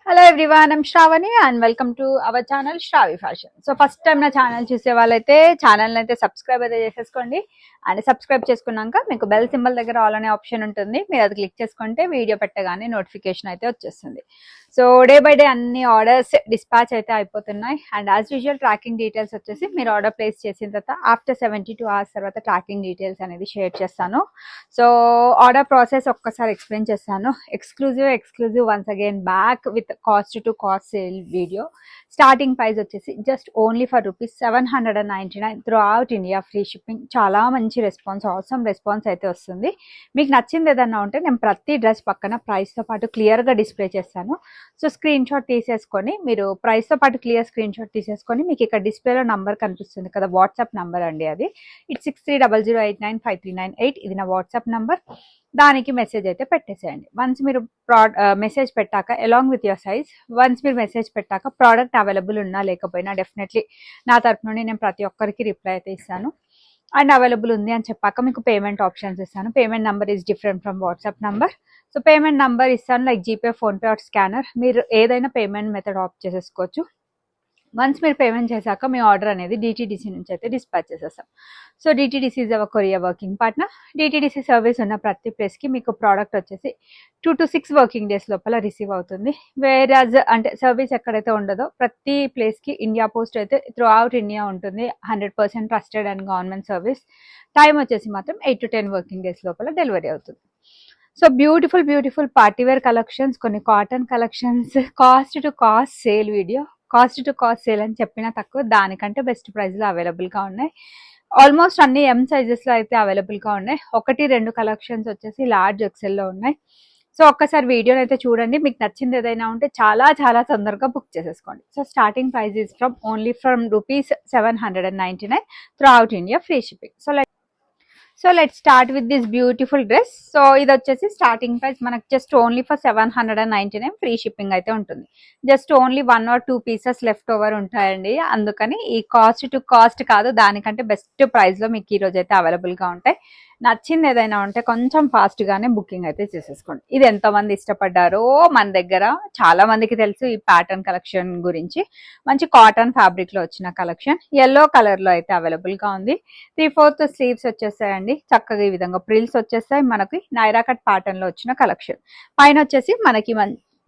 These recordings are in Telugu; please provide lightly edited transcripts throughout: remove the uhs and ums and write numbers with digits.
Hello everyone, I'm Shravani and welcome to our channel Shravi fashion. So first time నా ఛానల్ చూసే వాళ్ళైతే ఛానల్ అయితే సబ్స్క్రైబ్ అయితే చేసేసుకోండి. అండ్ సబ్స్క్రైబ్ చేసుకున్నాక మీకు బెల్ సింబల్ దగ్గర ఆల్ అనే ఆప్షన్ ఉంటుంది. మీరు అది క్లిక్ చేసుకుంటే వీడియో పెట్టగానే నోటిఫికేషన్ అయితే వచ్చేస్తుంది. సో డే బై డే అన్ని ఆర్డర్స్ డిస్పాచ్ అయితే అయిపోతున్నాయి. And as usual tracking details వచ్చేసి మీరు ఆర్డర్ ప్లేస్ చేసిన తర్వాత ఆఫ్టర్ 72 hours తర్వాత ట్రాకింగ్ డీటెయిల్స్ అనేది షేర్ చేస్తాను. సో ఆర్డర్ ప్రాసెస్ ఒక్కసారి ఎక్స్ప్లెయిన్ చేస్తాను. Exclusive once again back with cost to cost sale video. Starting price వచ్చేసి just only for ₹799 throughout India, free shipping. చాలా మంచి రెస్పాన్స్, ఆసమ్ రెస్పాన్స్ అయితే వస్తుంది. మీకు నచ్చింది ఏదన్నా ఉంటే నేను ప్రతి డ్రెస్ పక్కన ప్రైస్తో పాటు క్లియర్గా డిస్ప్లే చేస్తాను. సో స్క్రీన్ షాట్ తీసేసుకొని మీరు ప్రైస్తో పాటు క్లియర్ స్క్రీన్ షాట్ తీసేసుకొని మీకు ఇక్కడ డిస్ప్లేలో నంబర్ కనిపిస్తుంది కదా, వాట్సాప్ నంబర్ అండి అది. 8630089539 ఇది నా వాట్సాప్ నంబర్. దానికి మెసేజ్ అయితే పెట్టేసేయండి. వన్స్ మీరు మెసేజ్ పెట్టాక along with your size, once మీరు మెసేజ్ పెట్టాక ప్రోడక్ట్ అవైలబుల్ ఉన్నా లేకపోయినా డెఫినెట్లీ నా తరఫు నుండి నేను ప్రతి ఒక్కరికి రిప్లై అయితే ఇస్తాను. అండ్ అవైలబుల్ ఉంది అని చెప్పాక మీకు పేమెంట్ ఆప్షన్స్ ఇస్తాను. Payment number is different from WhatsApp number. So payment number ఇస్తాను, like GPay, PhonePe or scanner. మీరు ఏదైనా పేమెంట్ మెథడ్ ఆప్ట్ చేసేసుకోవచ్చు. వన్స్ మీరు పేమెంట్ చేశాక మీ ఆర్డర్ అనేది డిటీడీసీ నుంచి అయితే డిస్పాచ్ చేసేస్తాం. So DTDC is our courier working partner. DTDC service ఉన్న ప్రతి ప్లేస్కి మీకు ప్రోడక్ట్ వచ్చేసి 2 to 6 వర్కింగ్ డేస్ లోపల రిసీవ్ అవుతుంది. వేరాజ్ అంటే సర్వీస్ ఎక్కడైతే ఉండదో ప్రతి ప్లేస్కి ఇండియా పోస్ట్ అయితే త్రూ అవుట్ ఇండియా ఉంటుంది. 100% trusted and government service. Time వచ్చేసి మాత్రం 8 to 10 వర్కింగ్ డేస్ లోపల డెలివరీ అవుతుంది. సో బ్యూటిఫుల్ పార్టీవేర్ కలెక్షన్స్, కొన్ని cotton collections, cost to cost sale video. Cost to cost sale అని చెప్పినా తక్కువ, దానికంటే బెస్ట్ ప్రైస్లో అవైలబుల్గా ఉన్నాయి. ఆల్మోస్ట్ అన్ని ఎం సైజెస్లో అయితే అవైలబుల్గా ఉన్నాయి. 1-2 కలెక్షన్స్ వచ్చేసి లార్జ్ ఎక్సెల్లో ఉన్నాయి. సో ఒక్కసారి వీడియోని అయితే చూడండి. మీకు నచ్చింది ఏదైనా ఉంటే చాలా తొందరగా బుక్ చేసేసుకోండి. So starting price is only from ₹799 throughout India, free shipping. So let's start with this beautiful dress. So ఇది వచ్చేసి స్టార్టింగ్ ప్రైస్ మనకు just only for $799, free shipping అయితే ఉంటుంది. Just only 1 or 2 pieces left over ఉంటాయండి. అందుకని ఈ కాస్ట్ టు కాస్ట్ కాదు, దానికంటే బెస్ట్ ప్రైస్లో మీకు ఈ రోజు అయితే అవైలబుల్గా ఉంటాయి. నచ్చింది ఏదైనా ఉంటే కొంచెం ఫాస్ట్గానే బుకింగ్ అయితే చేసేసుకోండి. ఇది ఎంతమంది ఇష్టపడ్డారో మన దగ్గర చాలా మందికి తెలుసు ఈ ప్యాటర్న్ కలెక్షన్ గురించి. మంచి కాటన్ ఫ్యాబ్రిక్లో వచ్చిన కలెక్షన్, ఎల్లో కలర్లో అయితే అవైలబుల్గా ఉంది. 3/4 స్లీవ్స్ వచ్చేస్తాయండి. చక్కగా ఈ విధంగా ప్రిల్స్ వచ్చేస్తాయి. మనకి నైరా కట్ ప్యాటర్న్ లో వచ్చిన కలెక్షన్. పైన వచ్చేసి మనకి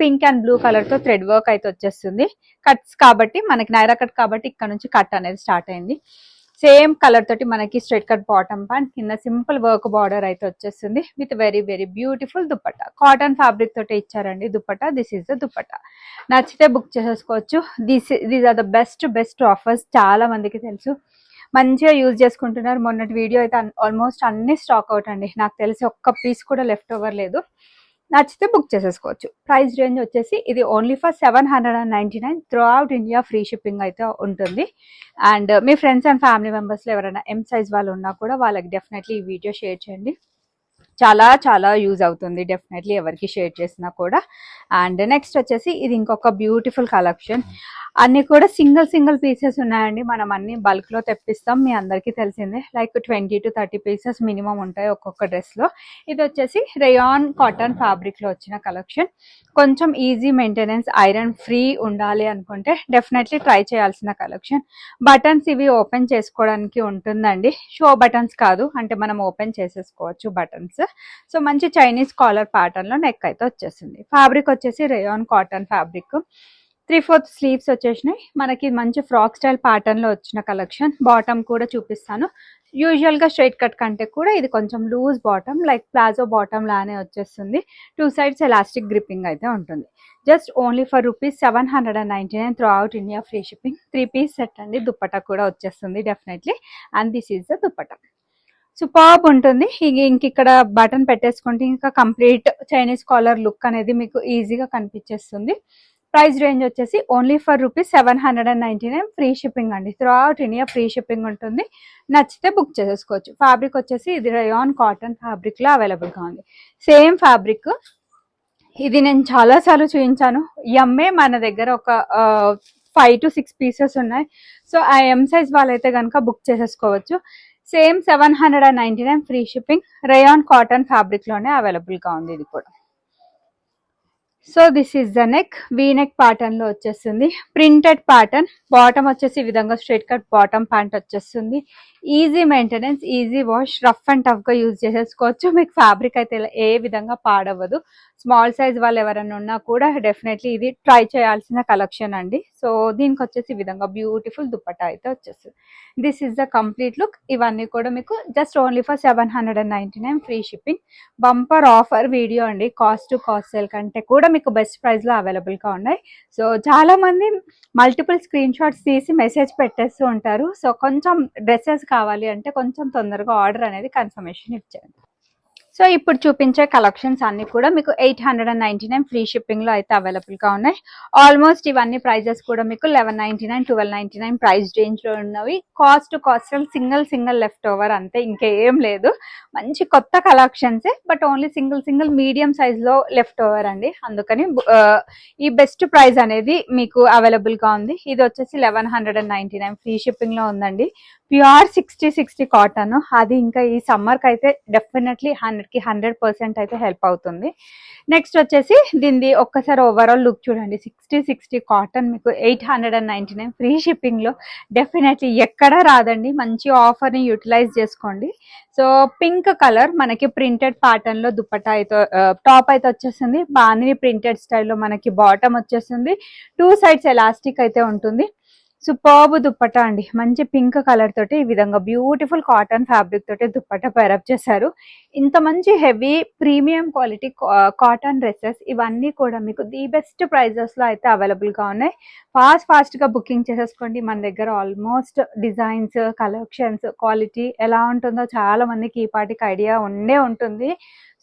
పింక్ అండ్ బ్లూ కలర్ తో థ్రెడ్ వర్క్ అయితే వచ్చేస్తుంది. కట్స్ కాబట్టి మనకి నైరా కట్ కాబట్టి ఇక్కడ నుంచి కట్ అనేది స్టార్ట్ అయింది. సేమ్ కలర్ తోటి మనకి స్ట్రైట్ కట్ బాటమ్ ప్యాంట్, కింద సింపుల్ వర్క్ బార్డర్ అయితే వచ్చేస్తుంది with very beautiful dupatta. Cotton fabric తోటి ఇచ్చారండి dupatta. This is the dupatta. నచ్చితే బుక్ చేసేసుకోవచ్చు. These are the best offers. చాలా మందికి తెలుసు, మంచిగా యూజ్ చేసుకుంటున్నారు. మొన్నటి వీడియో అయితే ఆల్మోస్ట్ అన్ని స్టాక్ అవుట్ అండి. నాకు తెలిసి ఒక్క పీస్ కూడా లెఫ్ట్ ఓవర్ లేదు. నచ్చితే బుక్ చేసేసుకోవచ్చు. ప్రైస్ రేంజ్ వచ్చేసి ఇది only for $799 throughout India, free shipping అయితే ఉంటుంది. అండ్ మీ ఫ్రెండ్స్ అండ్ ఫ్యామిలీ మెంబర్స్లో ఎవరైనా ఎం సైజ్ వాళ్ళు ఉన్నా కూడా వాళ్ళకి డెఫినెట్లీ ఈ వీడియో షేర్ చేయండి. చాలా యూజ్ అవుతుంది డెఫినెట్లీ ఎవరికి షేర్ చేసినా కూడా. అండ్ నెక్స్ట్ వచ్చేసి ఇది ఇంకొక బ్యూటిఫుల్ కలెక్షన్. అన్ని కూడా సింగిల్ పీసెస్ ఉన్నాయండి. మనం అన్ని బల్క్ లో తెప్పిస్తాం, మీ అందరికీ తెలిసిందే. లైక్ 20 to 30 పీసెస్ మినిమం ఉంటాయి ఒక్కొక్క డ్రెస్ లో. ఇది వచ్చేసి రేయాన్ కాటన్ ఫ్యాబ్రిక్ లో వచ్చిన కలెక్షన్. కొంచెం ఈజీ మెయింటెనెన్స్, ఐరన్ ఫ్రీ ఉండాలి అనుకుంటే డెఫినెట్లీ ట్రై చేయాల్సిన కలెక్షన్. బటన్స్ ఇవి ఓపెన్ చేసుకోవడానికి ఉంటుందండి. షో బటన్స్ కాదు, అంటే మనం ఓపెన్ చేసేసుకోవచ్చు బటన్స్. సో మంచి చైనీస్ కాలర్ ప్యాటర్న్ లో నెక్ అయితే వచ్చేసింది. ఫ్యాబ్రిక్ వచ్చేసి రేయాన్ కాటన్ ఫ్యాబ్రిక్. 3/4 స్లీవ్స్ వచ్చేసినాయి. మనకి మంచి ఫ్రాక్ స్టైల్ ప్యాటర్న్ లో వచ్చిన కలెక్షన్. బాటమ్ కూడా చూపిస్తాను. యూజువల్ గా స్ట్రైట్ కట్ కంటే కూడా ఇది కొంచెం loose bottom, like palazzo bottom లానే వచ్చేస్తుంది. 2 sides ఎలాస్టిక్ గ్రిప్పింగ్ అయితే ఉంటుంది. Just only for ₹799 throughout India, free shipping. 3 piece set అండి. దుప్పట్టా కూడా వచ్చేస్తుంది definitely. And this is the dupatta. Superb ఉంటుంది. ఇంక ఇక్కడ బటన్ పెట్టేసుకుంటే ఇంకా కంప్లీట్ చైనీస్ కాలర్ లుక్ అనేది మీకు ఈజీగా కనిపించేస్తుంది. ప్రైస్ రేంజ్ వచ్చేసి ఓన్లీ ఫర్ ₹799, ఫ్రీ షిప్పింగ్ అండి. Through out India free shipping ఉంటుంది. నచ్చితే బుక్ చేసేసుకోవచ్చు. ఫ్యాబ్రిక్ వచ్చేసి ఇది రేయాన్ కాటన్ ఫ్యాబ్రిక్ లో అవైలబుల్ గా ఉంది. సేమ్ ఫ్యాబ్రిక్ ఇది నేను చాలా సార్లు చూపించాను. ఎమ్మే మన దగ్గర ఒక 5 to 6 పీసెస్ ఉన్నాయి. సో ఆ ఎం సైజ్ వాళ్ళైతే కనుక బుక్ చేసేసుకోవచ్చు. Same $799, free shipping. Rayon cotton fabric లోనే అవైలబుల్ గా ఉంది. ఇది కూడా so this is the neck, V neck pattern లో వచ్చేస్తుంది. ప్రింటెడ్ ప్యాటర్న్, బాటమ్ వచ్చేసి ఈ విధంగా స్ట్రైట్ కట్ బాటమ్ ప్యాంట్ వచ్చేస్తుంది. Easy maintenance, easy wash, rough and tough గా యూజ్ చేసేసుకోవచ్చు. మీకు ఫ్యాబ్రిక్ అయితే ఏ విధంగా పాడవ్వదు. స్మాల్ సైజ్ వాళ్ళు ఎవరైనా ఉన్నా కూడా డెఫినెట్లీ ఇది ట్రై చేయాల్సిన కలెక్షన్ అండి. సో దీనికి వచ్చేసి ఈ విధంగా బ్యూటిఫుల్ దుపట్టా అయితే వచ్చేస్తుంది. This is the complete look. ఇవన్నీ కూడా మీకు just only for 799 free shipping. Bumper offer video అండి. కాస్ట్ టు కాస్ట్ సేల్ కంటే కూడా మీకు బెస్ట్ ప్రైస్ లో అవైలబుల్ గా ఉన్నాయి. సో చాలా మంది మల్టిపుల్ స్క్రీన్ షాట్స్ తీసి మెసేజ్ పెట్టేస్తూ ఉంటారు. సో కొంచెం డ్రెస్సెస్ కావాలి అంటే కొంచెం తొందరగా ఆర్డర్ అనేది కన్ఫర్మేషన్ ఇచ్చేయండి. సో ఇప్పుడు చూపించే కలెక్షన్స్ అన్ని కూడా మీకు 899 ఫ్రీ షిప్పింగ్ లో అయితే అవైలబుల్ గా ఉన్నాయి. ఆల్మోస్ట్ ఇవన్నీ ప్రైజెస్ కూడా మీకు 1199, 1299 ప్రైస్ రేంజ్ లో ఉన్నవి. Cost to cost single left over అంతే, ఇంకేం లేదు. మంచి కొత్త కలెక్షన్సే, but only single medium size లో లెఫ్ట్ ఓవర్ అండి. అందుకని ఈ బెస్ట్ ప్రైస్ అనేది మీకు అవైలబుల్ గా ఉంది. ఇది వచ్చేసి 1199 ఫ్రీ షిప్పింగ్ లో ఉందండి. ప్యూర్ 60 కాటన్, అది ఇంకా ఈ సమ్మర్ కి అయితే డెఫినెట్లీ 100% అయితే హెల్ప్ అవుతుంది. నెక్స్ట్ వచ్చేసి దీనిది ఒక్కసారి ఓవరాల్ లుక్ చూడండి. 60 కాటన్ మీకు 899 ఫ్రీ షిప్పింగ్ లో డెఫినెట్లీ ఎక్కడా రాదండి. మంచి ఆఫర్ ని యూటిలైజ్ చేసుకోండి. సో పింక్ కలర్ మనకి ప్రింటెడ్ ప్యాటర్న్ లో దుపట్టా అయితే టాప్ అయితే వచ్చేస్తుంది. బాందిని ప్రింటెడ్ స్టైల్లో మనకి బాటమ్ వచ్చేస్తుంది. 2 సైడ్స్ ఎలాస్టిక్ అయితే ఉంటుంది. సూపర్బ్ దుప్పట్టా అండి. మంచి పింక్ కలర్ తోటి ఈ విధంగా బ్యూటిఫుల్ కాటన్ ఫ్యాబ్రిక్ తోటి దుప్పట్టా పేరప్ చేశారు. ఇంత మంచి heavy premium quality cotton dresses ఇవన్నీ కూడా మీకు ది బెస్ట్ ప్రైజెస్ లో అయితే అవైలబుల్ గా ఉన్నాయి. ఫాస్ట్ గా బుకింగ్ చేసేసుకోండి. మన దగ్గర ఆల్మోస్ట్ డిజైన్స్, కలెక్షన్స్, క్వాలిటీ ఎలా ఉంటుందో చాలా మందికి ఈ పాటికి ఐడియా ఉండే ఉంటుంది.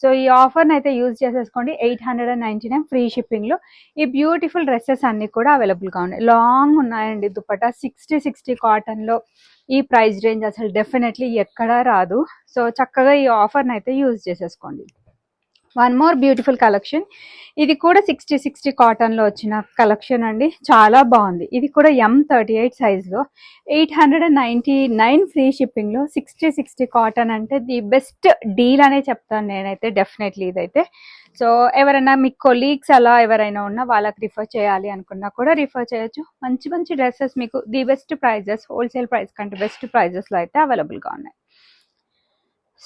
సో ఈ ఆఫర్ని అయితే యూజ్ చేసేసుకోండి. 899 ఫ్రీ షిప్పింగ్ లో ఈ బ్యూటిఫుల్ డ్రెస్సెస్ అన్ని కూడా అవైలబుల్ గా ఉన్నాయి. లాంగ్ ఉన్నాయండి దుపట్టా. 60 కాటన్ లో ఈ ప్రైస్ రేంజ్ అసలు డెఫినెట్లీ ఎక్కడా రాదు. సో చక్కగా ఈ ఆఫర్ని అయితే యూజ్ చేసేసుకోండి. One more beautiful collection. ఇది కూడా 60 కాటన్ లో వచ్చిన కలెక్షన్ అండి. చాలా బాగుంది. ఇది కూడా M38 సైజ్ లో 899 ఫ్రీ షిప్పింగ్ లో 60 కాటన్ అంటే ది బెస్ట్ డీల్ అనే చెప్తాను నేనైతే డెఫినెట్లీ ఇదైతే. సో ఎవరైనా మీ కొలీగ్స్ అలా ఎవరైనా ఉన్నా వాళ్ళకి రిఫర్ చేయాలి అనుకున్నా కూడా రిఫర్ చేయొచ్చు. మంచి డ్రెస్సెస్ మీకు the best prices, wholesale price కంటే బెస్ట్ ప్రైజెస్ లో అయితే అవైలబుల్ గా ఉన్నాయి.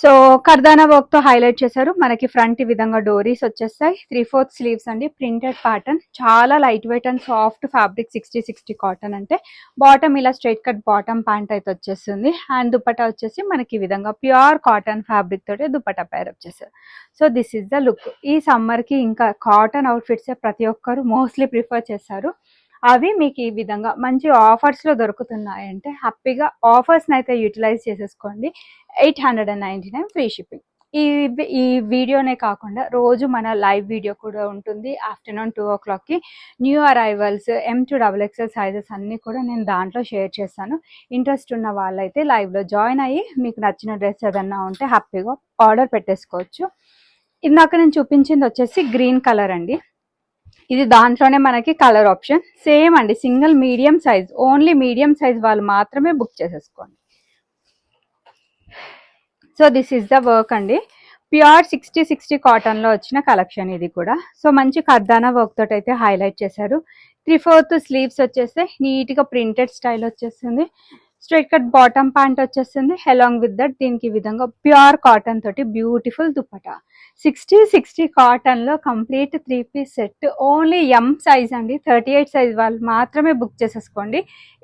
సో కర్దానా వర్క్ తో హైలైట్ చేశారు. మనకి ఫ్రంట్ ఈ విధంగా డోరీస్ వచ్చేస్తాయి. 3/4 స్లీవ్స్ అండి. ప్రింటెడ్ ప్యాటర్న్, చాలా light weight and soft fabric. 60 cotton అంటే బాటమ్ ఇలా స్ట్రైట్ కట్ బాటమ్ ప్యాంట్ అయితే వచ్చేస్తుంది. అండ్ దుపట్టా వచ్చేసి మనకి ఈ విధంగా ప్యూర్ కాటన్ ఫ్యాబ్రిక్ తోటి దుపట్టా పేరప్ చేశారు. So this is the look. ఈ సమ్మర్ కి ఇంకా కాటన్ అవుట్ఫిట్స్ ప్రతి ఒక్కరు మోస్ట్లీ ప్రిఫర్ చేస్తారు. అవి మీకు ఈ విధంగా మంచి ఆఫర్స్ లో దొరుకుతున్నాయంటే హ్యాపీగా ఆఫర్స్ అయితే యూటిలైజ్ చేసేసుకోండి. 899 ఫ్రీ షిప్పింగ్. ఈ వీడియోనే కాకుండా రోజు మన లైవ్ వీడియో కూడా ఉంటుంది. ఆఫ్టర్నూన్ 2 o'clock కి new arrivals, M to XXL sizes అన్ని కూడా నేను దాంట్లో షేర్ చేస్తాను. ఇంట్రెస్ట్ ఉన్న వాళ్ళైతే లైవ్ లో జాయిన్ అయ్యి మీకు నచ్చిన డ్రెస్ ఏదన్నా ఉంటే హ్యాపీగా ఆర్డర్ పెట్టేసుకోవచ్చు. ఇందాక నేను చూపించింది వచ్చేసి గ్రీన్ కలర్ అండి. ఇది దాంట్లోనే మనకి కలర్ ఆప్షన్ సేమ్ అండి. Single medium size, only medium size వాళ్ళు మాత్రమే బుక్ చేసేసుకోండి. So this is the work అండి. ప్యూర్ 60 కాటన్ లో వచ్చిన కలెక్షన్ ఇది కూడా. సో మంచి కర్దానా వర్క్ తోటి అయితే హైలైట్ చేశారు. 3/4 స్లీవ్స్ వచ్చేస్తే నీట్ గా ప్రింటెడ్ స్టైల్ వచ్చేస్తుంది. స్ట్రైట్ కట్ బాటమ్ ప్యాంట్ వచ్చేస్తుంది. అలాంగ్ విత్ దట్ దీనికి ఈ విధంగా ప్యూర్ కాటన్ తోటి బ్యూటిఫుల్ దుపట్టా. 60 కాటన్ లో complete 3 piece set. Only M size అండి. 38 సైజ్ వాళ్ళు మాత్రమే బుక్ చేసేసుకోండి.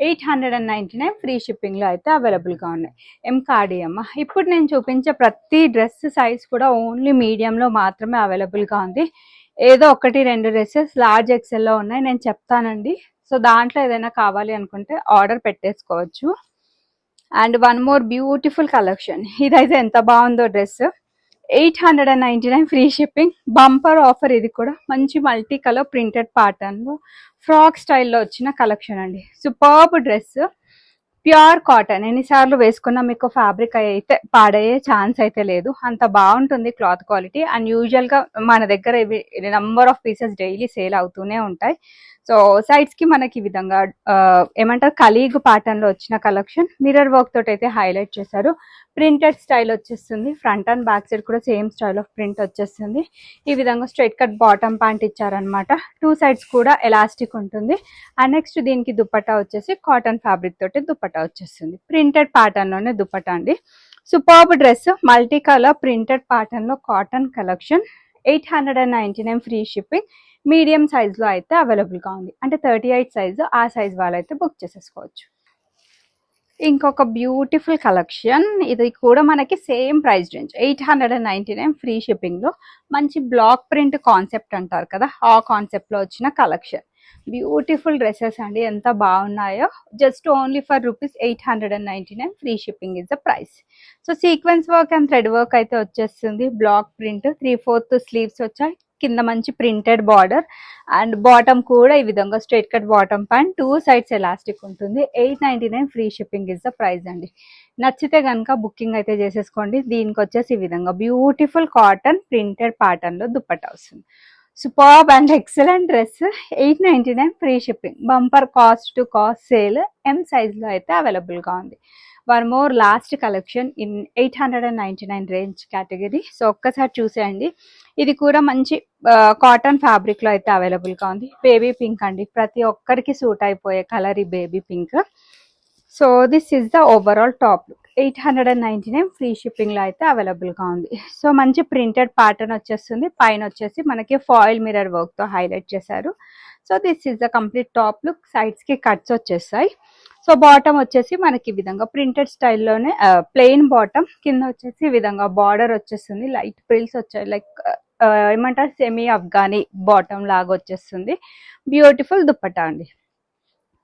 899 ఫ్రీ షిప్పింగ్ లో అయితే అవైలబుల్ గా ఉన్నాయి. M కార్డియమ్మ. ఇప్పుడు నేను చూపించే ప్రతి డ్రెస్ సైజ్ కూడా ఓన్లీ మీడియం లో మాత్రమే అవైలబుల్ గా ఉంది. ఏదో 1-2 డ్రెస్సెస్ లార్జ్ XL లో ఉన్నాయి, నేను చెప్తానండి. సో దాంట్లో ఏదైనా కావాలి అనుకుంటే ఆర్డర్ పెట్టేసుకోవచ్చు. And one more beautiful collection. ఇదైతే ఎంత బాగుందో dress. 899 free shipping. Bumper offer ఇది కూడా. మంచి మల్టీ కలర్ ప్రింటెడ్ ప్యాటర్న్ లో ఫ్రాక్ స్టైల్లో వచ్చిన కలెక్షన్ అండి. Superb dress. ప్యూర్ కాటన్, ఎన్నిసార్లు వేసుకున్నా మీకు ఫ్యాబ్రిక్ అయితే పాడయ్యే ఛాన్స్ అయితే లేదు, అంత బాగుంటుంది క్లాత్ క్వాలిటీ. అండ్ యూజువల్ గా మన దగ్గర ఇవి number of pieces daily sale అవుతూనే ఉంటాయి. సో సైడ్స్ కి మనకి ఈ విధంగా ఏమంటారు కలీగ్ ప్యాటర్న్ లో వచ్చిన కలెక్షన్, మిర్రర్ వర్క్ తోటి అయితే హైలైట్ చేశారు. ప్రింటెడ్ స్టైల్ వచ్చేస్తుంది, ఫ్రంట్ అండ్ బ్యాక్ సైడ్ కూడా సేమ్ స్టైల్ ఆఫ్ ప్రింట్ వచ్చేస్తుంది. ఈ విధంగా స్ట్రైట్ కట్ బాటమ్ ప్యాంట్ ఇచ్చారనమాట, టూ సైడ్స్ కూడా ఎలాస్టిక్ ఉంటుంది. అండ్ నెక్స్ట్ దీనికి దుపట్టా వచ్చేసి కాటన్ ఫ్యాబ్రిక్ తోటి దుపట్టా వచ్చేస్తుంది, ప్రింటెడ్ ప్యాటర్న్ లోనే దుపట్టా అండి. Superb dress, multi colour printed pattern లో cotton collection, 899 free shipping. Medium size లో అయితే అవైలబుల్ గా ఉంది, అంటే 38 సైజు, ఆ సైజ్ వాళ్ళైతే బుక్ చేసేసుకోవచ్చు. ఇంకొక బ్యూటిఫుల్ కలెక్షన్, ఇది కూడా మనకి same price range 899 free shipping లో మంచి బ్లాక్ ప్రింట్ కాన్సెప్ట్ అంటారు కదా, ఆ కాన్సెప్ట్ లో వచ్చిన కలెక్షన్. బ్యూటిఫుల్ డ్రెస్సెస్ అండి, ఎంత బాగున్నాయో. Just only for ₹899 free shipping is the price. So sequence work and thread work అయితే వచ్చేస్తుంది, బ్లాక్ ప్రింట్ 3/4 స్లీవ్స్ వచ్చాయి, కింద మంచి ప్రింటెడ్ బార్డర్. అండ్ బాటమ్ కూడా ఈ విధంగా straight cut bottom pant, two sides elastic ఉంటుంది. 899 free shipping is the price అండి. నచ్చితే కనుక బుకింగ్ అయితే చేసేసుకోండి. దీనికి వచ్చేసి ఈ విధంగా బ్యూటిఫుల్ కాటన్ ప్రింటెడ్ ప్యాటర్న్ లో దుపట్టా వస్తుంది. Superb and excellent dress, 899 free shipping. Bumper cost to cost sale, M size లో అయితే అవైలబుల్ గా ఉంది. One more last collection in 899 range category. So ఒక్కసారి చూసేయండి, ఇది కూడా మంచి కాటన్ ఫ్యాబ్రిక్ లో అయితే అవైలబుల్ గా ఉంది. బేబీ పింక్ అండి, ప్రతి ఒక్కరికి సూట్ అయిపోయే కలర్ ఈ baby pink. So this is the overall top look, 899 free shipping లో అయితే అవైలబుల్ గా ఉంది. సో మంచి ప్రింటెడ్ ప్యాటర్న్ వచ్చేస్తుంది, పైన వచ్చేసి మనకి ఫాయిల్ మిర్రర్ వర్క్ తో హైలైట్ చేశారు. So this is the complete top look, sides కి కట్స్ వచ్చేస్తాయి. సో బాటమ్ వచ్చేసి మనకి ఈ విధంగా ప్రింటెడ్ స్టైల్లోనే ప్లెయిన్ బాటమ్, కింద వచ్చేసి ఈ విధంగా బార్డర్ వచ్చేస్తుంది, లైట్ ప్రిల్స్ వచ్చాయి, లైక్ ఏమంటారు సెమీ అఫ్ఘానీ బాటమ్ లాగా వచ్చేస్తుంది. బ్యూటిఫుల్ దుపట్టా అండి.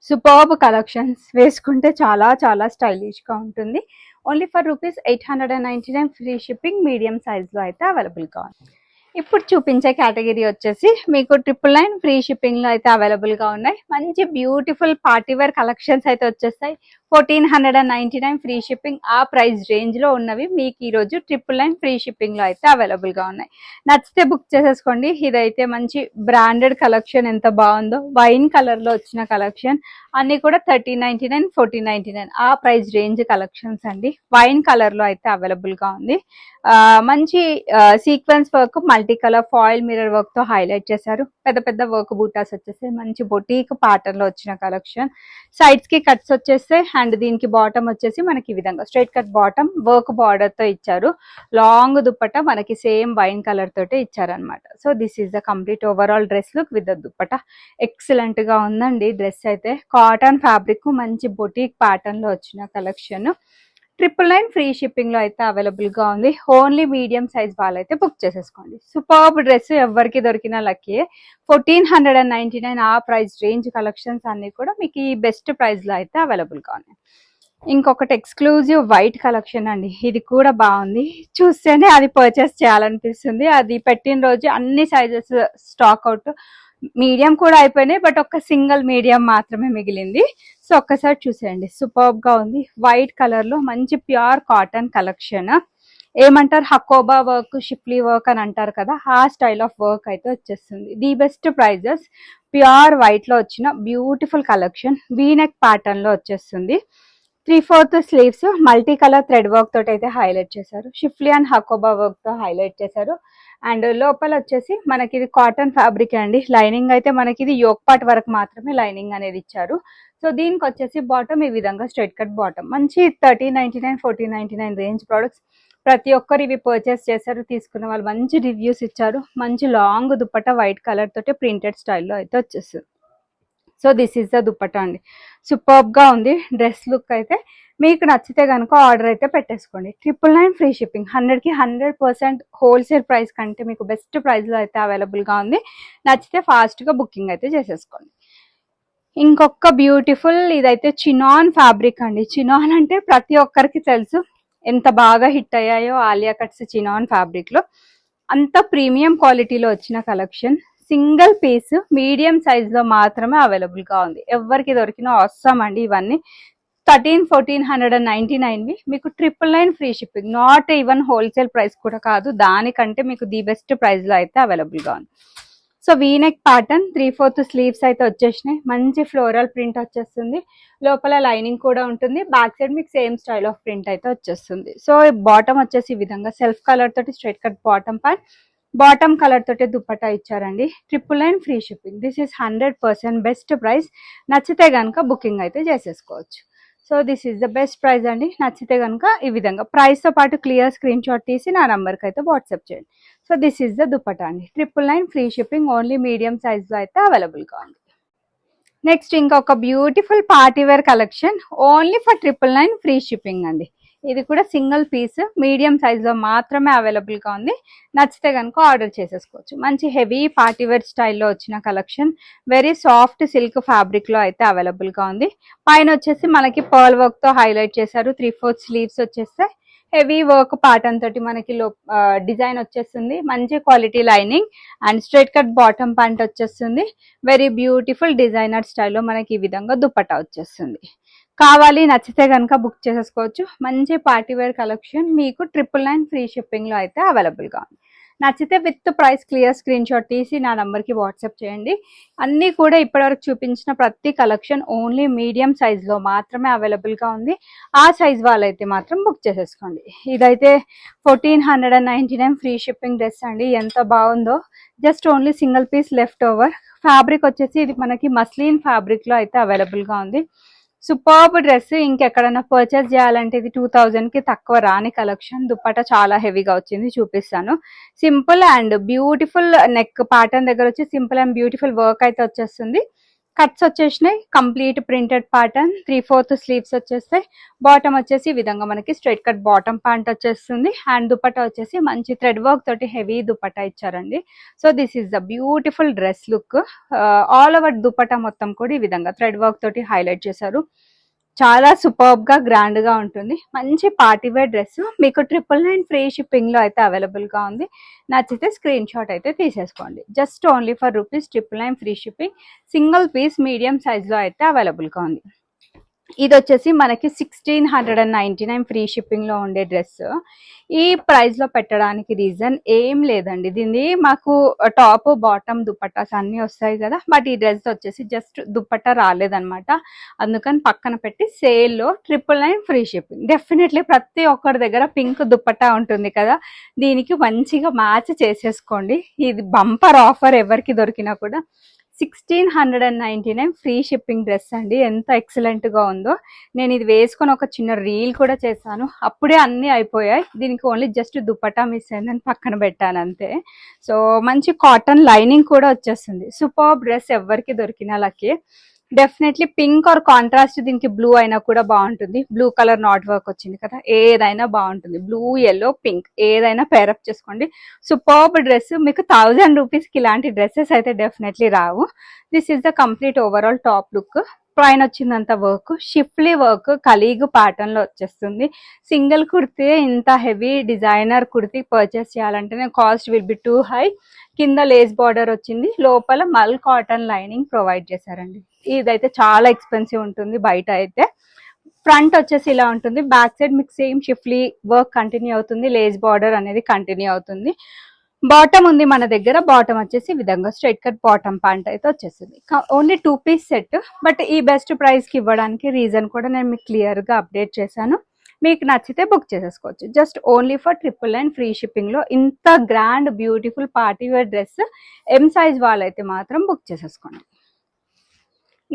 సూపర్బ్ కలెక్షన్స్, వేసుకుంటే చాలా చాలా స్టైలిష్ గా ఉంటుంది. Only for ₹899 free shipping, medium size లో అయితే అవైలబుల్ గా ఉంది. ఇప్పుడు చూపించే కేటగిరీ వచ్చేసి మీకు 999 ఫ్రీ షిప్పింగ్ లో అయితే అవైలబుల్ గా ఉన్నాయి. మంచి బ్యూటిఫుల్ పార్టీ వేర్ కలెక్షన్స్ అయితే వచ్చేస్తాయి. 1499 ఫ్రీ షిప్పింగ్, ఆ ప్రైస్ రేంజ్ లో ఉన్నవి మీకు ఈ రోజు 999 ఫ్రీ షిప్పింగ్ లో అయితే అవైలబుల్ గా ఉన్నాయి. నచ్చితే బుక్ చేసేసుకోండి. ఇదైతే మంచి బ్రాండెడ్ కలెక్షన్, ఎంత బాగుందో, వైన్ కలర్ లో వచ్చిన కలెక్షన్. అన్ని కూడా 1399 1499 ఆ ప్రైస్ రేంజ్ కలెక్షన్స్ అండి. వైన్ కలర్ లో అయితే అవైలబుల్ గా ఉంది. మంచి sequence work, multi colour foil mirror work తో హైలైట్ చేశారు. పెద్ద పెద్ద వర్క్ బూటాస్ వచ్చేసి మంచి బొటీక్ ప్యాటర్న్ లో వచ్చిన కలెక్షన్. సైడ్స్ కి కట్స్ వచ్చేస్తే, అండ్ దీనికి బాటమ్ వచ్చేసి మనకి ఈ విధంగా straight cut bottom work border తో ఇచ్చారు. లాంగ్ దుపట్టా మనకి సేమ్ వైన్ కలర్ తోటే ఇచ్చారనమాట. So this is the complete overall dress look with the dupatta. Excellent గా ఉందండి డ్రెస్ అయితే. కాటన్ ఫ్యాబ్రిక్, మంచి బొటీక్ ప్యాటర్న్ లో వచ్చిన కలెక్షన్. 999 ఫ్రీ షిప్పింగ్ లో అయితే అవైలబుల్ గా ఉంది. ఓన్లీ మీడియం సైజ్ వాళ్ళైతే బుక్ చేసేసుకోండి. సూపర్బ్ డ్రెస్, ఎవరికి దొరికిన లక్కీ. 1499 ఆ ప్రైస్ రేంజ్ కలెక్షన్స్ అన్ని కూడా మీకు ఈ బెస్ట్ ప్రైస్ లో అయితే అవైలబుల్ గా ఉన్నాయి. ఇంకొకటి ఎక్స్క్లూజివ్ వైట్ కలెక్షన్ అండి, ఇది కూడా బాగుంది, చూస్తేనే అది పర్చేస్ చేయాలనిపిస్తుంది. అది పెట్టిన రోజు అన్ని సైజెస్ స్టాక్ అవుట్, మీడియం కూడా అయిపోయినాయి, బట్ ఒక సింగిల్ మీడియం మాత్రమే మిగిలింది. సో ఒక్కసారి చూసేయండి, సూపర్బ్ గా ఉంది. వైట్ కలర్ లో మంచి ప్యూర్ కాటన్ కలెక్షన్. ఏమంటారు హకోబా వర్క్, షిప్లీ వర్క్ అని అంటారు కదా, ఆ స్టైల్ ఆఫ్ వర్క్ అయితే వచ్చేస్తుంది. The best prices, pure white లో వచ్చిన బ్యూటిఫుల్ కలెక్షన్. వీనెక్ ప్యాటర్న్ లో వచ్చేస్తుంది. 3/4 sleeves, multi colour thread work తోటి అయితే హైలైట్ చేశారు. షిఫ్లీ అండ్ హకోబా వర్క్ తో హైలైట్ చేశారు. అండ్ లోపల వచ్చేసి మనకి ఇది కాటన్ ఫ్యాబ్రిక్ అండి. లైనింగ్ అయితే మనకి ఇది యోక్ పార్ట్ వరకు మాత్రమే లైనింగ్ అనేది ఇచ్చారు. సో దీనికి వచ్చేసి బాటమ్ ఈ విధంగా స్ట్రైట్ కట్ బాటమ్. మంచి 1399 1499 రేంజ్ ప్రొడక్ట్స్. ప్రతి ఒక్కరు ఇవి పర్చేస్ చేశారు, తీసుకున్న వాళ్ళు మంచి రివ్యూస్ ఇచ్చారు. మంచి లాంగ్ దుపట్టా వైట్ కలర్ తోటి ప్రింటెడ్ స్టైల్లో అయితే వచ్చేస్తుంది. So this is the dupatta అండి. సూపర్బ్ గా ఉంది డ్రెస్ లుక్ అయితే. మీకు నచ్చితే కనుక ఆర్డర్ అయితే పెట్టేసుకోండి. 999 ఫ్రీ షిప్పింగ్, 100కి 100% హోల్సేల్ ప్రైస్ కంటే మీకు బెస్ట్ ప్రైస్ లో అయితే అవైలబుల్ గా ఉంది. నచ్చితే ఫాస్ట్ గా బుకింగ్ అయితే చేసేసుకోండి. ఇంకొక బ్యూటిఫుల్, ఇదైతే చినాన్ ఫ్యాబ్రిక్ అండి. చినాన్ అంటే ప్రతి ఒక్కరికి తెలుసు, ఎంత బాగా హిట్ అయ్యాయో ఆలియా కట్స్ చినాన్ ఫ్యాబ్రిక్ లో. అంత ప్రీమియం క్వాలిటీలో వచ్చిన collection. Single piece medium size లో మాత్రమే అవైలబుల్ గా ఉంది. ఎవరికి దొరికినా అవసరం అండి ఇవన్నీ. 1499వి మీకు 999 free shipping, not even wholesale price కూడా కాదు, దానికంటే మీకు ది బెస్ట్ ప్రైస్ లో అయితే అవైలబుల్ గా ఉంది. సో వీనెక్ ప్యాటర్న్ 3/4 స్లీవ్స్ అయితే వచ్చేసినాయి, మంచి ఫ్లోరల్ ప్రింట్ వచ్చేస్తుంది, లోపల లైనింగ్ కూడా ఉంటుంది, బ్యాక్ సైడ్ మీకు సేమ్ స్టైల్ ఆఫ్ ప్రింట్ అయితే వచ్చేస్తుంది. సో బాటమ్ వచ్చేసి ఈ విధంగా సెల్ఫ్ కలర్ తోటి straight cut bottom pant, bottom colour తోటి దుపట్టా ఇచ్చారండి. 999 free shipping. This is 100% best price. నచ్చితే కనుక బుకింగ్ అయితే చేసేసుకోవచ్చు. So this is the best price అండి. నచ్చితే కనుక ఈ విధంగా ప్రైస్ తో పాటు క్లియర్ స్క్రీన్ షాట్ తీసి నా నంబర్కి అయితే వాట్సాప్ చేయండి. So this is the dupatta అండి. 999 free shipping, only medium size లో అయితే అవైలబుల్ గా ఉంది. నెక్స్ట్ ఇంకొక beautiful party wear collection, only for 999 free shipping అండి. ఇది కూడా సింగిల్ పీస్, మీడియం సైజ్ లో మాత్రమే అవైలబుల్ గా ఉంది. నచ్చితే కనుక ఆర్డర్ చేసేసుకోవచ్చు. మంచి హెవీ పార్టీ వేర్ స్టైల్లో వచ్చిన collection, very soft silk fabric లో అయితే అవైలబుల్ గా ఉంది. పైన వచ్చేసి మనకి పర్ల్ వర్క్ తో హైలైట్ చేశారు. 3/4 స్లీవ్స్ వచ్చేస్తే హెవీ వర్క్ ప్యాటర్న్ తోటి మనకి డిజైన్ వచ్చేస్తుంది. మంచి quality lining and straight cut bottom pant వచ్చేస్తుంది. వెరీ బ్యూటిఫుల్ డిజైనర్ స్టైల్లో మనకి ఈ విధంగా దుపట్టా వచ్చేస్తుంది. కావాలి నచ్చితే కనుక బుక్ చేసేసుకోవచ్చు. మంచి పార్టీ వేర్ కలెక్షన్ మీకు 999 ఫ్రీ షిప్పింగ్ లో అయితే అవైలబుల్ గా ఉంది. నచ్చితే with price clear screen shot తీసి నా నంబర్కి వాట్సాప్ చేయండి. అన్నీ కూడా ఇప్పటివరకు చూపించిన ప్రతి కలెక్షన్ ఓన్లీ మీడియం సైజ్లో మాత్రమే అవైలబుల్గా ఉంది. ఆ సైజ్ వాళ్ళైతే మాత్రం బుక్ చేసేసుకోండి. ఇదైతే 1499 ఫ్రీ షిప్పింగ్ డ్రెస్ అండి. ఎంత బాగుందో, just only single piece left over. Fabric వచ్చేసి ఇది మనకి మస్లిన్ ఫ్యాబ్రిక్లో అయితే అవైలబుల్గా ఉంది. Superb dress. ఇంకెక్కడైనా పర్చేస్ చేయాలంటే ఇది 2000కి తక్కువ రాని కలెక్షన్. దుప్పట చాలా హెవీగా వచ్చింది, చూపిస్తాను. Simple and beautiful neck pattern దగ్గర వచ్చి సింపుల్ అండ్ బ్యూటిఫుల్ వర్క్ అయితే వచ్చేస్తుంది. కట్స్ వచ్చేసినాయి, కంప్లీట్ ప్రింటెడ్ ప్యాటర్న్. 3/4 స్లీవ్స్ వచ్చేస్తాయి. బాటమ్ వచ్చేసి ఈ విధంగా మనకి స్ట్రైట్ కట్ బాటమ్ ప్యాంట్ వచ్చేస్తుంది. అండ్ దుపట్టా వచ్చేసి మంచి థ్రెడ్ వర్క్ తోటి హెవీ దుపట్టా ఇచ్చారండి. So this is the beautiful dress look. All over dupatta మొత్తం కూడా ఈ విధంగా థ్రెడ్ వర్క్ తోటి హైలైట్ చేశారు. చాలా సూపర్బ్ గా గ్రాండ్ గా ఉంటుంది. మంచి పార్టీ వేర్ డ్రెస్ మీకు 999 ఫ్రీ షిప్పింగ్ లో అయితే అవైలబుల్ గా ఉంది. నచ్చితే స్క్రీన్ షాట్ అయితే తీసేసుకోండి. Just only for ₹999 free shipping. Single piece medium size లో అయితే అవైలబుల్ గా ఉంది. ఇది వచ్చేసి మనకి 1699 ఫ్రీ షిప్పింగ్ లో ఉండే డ్రెస్. ఈ ప్రైస్ లో పెట్టడానికి రీజన్ ఏం లేదండి. దీన్ని మాకు టాప్ బాటమ్ దుపట్టాస్ అన్ని వస్తాయి కదా, బట్ ఈ డ్రెస్ వచ్చేసి జస్ట్ దుపట్టా రాలేదనమాట. అందుకని పక్కన పెట్టి సేల్లో 999 ఫ్రీ షిప్పింగ్. డెఫినెట్లీ ప్రతి ఒక్కరి దగ్గర పింక్ దుపట్టా ఉంటుంది కదా, దీనికి మంచిగా మ్యాచ్ చేసేసుకోండి. ఇది బంపర్ ఆఫర్ ఎవరికి దొరికినా కూడా. 1699 ఫ్రీ షిప్పింగ్ డ్రెస్ అండి. ఎంత ఎక్సలెంట్ గా ఉందో. నేను ఇది వేసుకొని ఒక చిన్న రీల్ కూడా చేశాను, అప్పుడే అన్ని అయిపోయాయి. దీనికి ఓన్లీ జస్ట్ దుపట్టా మిస్ అయిందని పక్కన పెట్టాను అంతే. సో మంచి కాటన్ లైనింగ్ కూడా వచ్చేస్తుంది. సూపర్ డ్రెస్ ఎవరికి దొరికినా lucky. Definitely pink are contrast దీనికి బ్లూ అయినా కూడా బాగుంటుంది. బ్లూ కలర్ నాట్ వర్క్ వచ్చింది కదా, ఏదైనా బాగుంటుంది. బ్లూ, ఎల్లో, పింక్ ఏదైనా పేరప్ చేసుకోండి. Superb dress. మీకు 1000 రూపీస్కి ఇలాంటి డ్రెస్సెస్ అయితే డెఫినెట్లీ రావు. This is the complete overall top look. పైన వచ్చిందంత వర్క్ షిఫ్లీ వర్క్ కలీగ్ ప్యాటర్న్ లో వచ్చేస్తుంది. సింగిల్ కుర్తీ ఇంత హెవీ డిజైనర్ కుర్తీ పర్చేస్ చేయాలంటే cost will be too high. కింద లేస్ బార్డర్ వచ్చింది, లోపల మల్ కాటన్ లైనింగ్ ప్రొవైడ్ చేశారండి. ఇదైతే చాలా ఎక్స్పెన్సివ్ ఉంటుంది బయట అయితే. ఫ్రంట్ వచ్చేసి ఇలా ఉంటుంది, బ్యాక్ సైడ్ మీకు సేమ్ షిఫ్లీ వర్క్ కంటిన్యూ అవుతుంది, లేస్ బార్డర్ అనేది కంటిన్యూ అవుతుంది. బాటమ్ ఉంది మన దగ్గర. బాటమ్ వచ్చేసి ఈ విధంగా స్ట్రైట్ కట్ బాటమ్ ప్యాంట్ అయితే వచ్చేస్తుంది. Only 2 piece set. బట్ ఈ బెస్ట్ ప్రైస్ కి ఇవ్వడానికి రీజన్ కూడా నేను మీకు క్లియర్ గా అప్డేట్ చేశాను. మీకు నచ్చితే బుక్ చేసేసుకోవచ్చు. Just only for 999 free shipping లో ఇంత grand beautiful party wear dress M size వాళ్ళైతే మాత్రం బుక్ చేసేసుకోండి.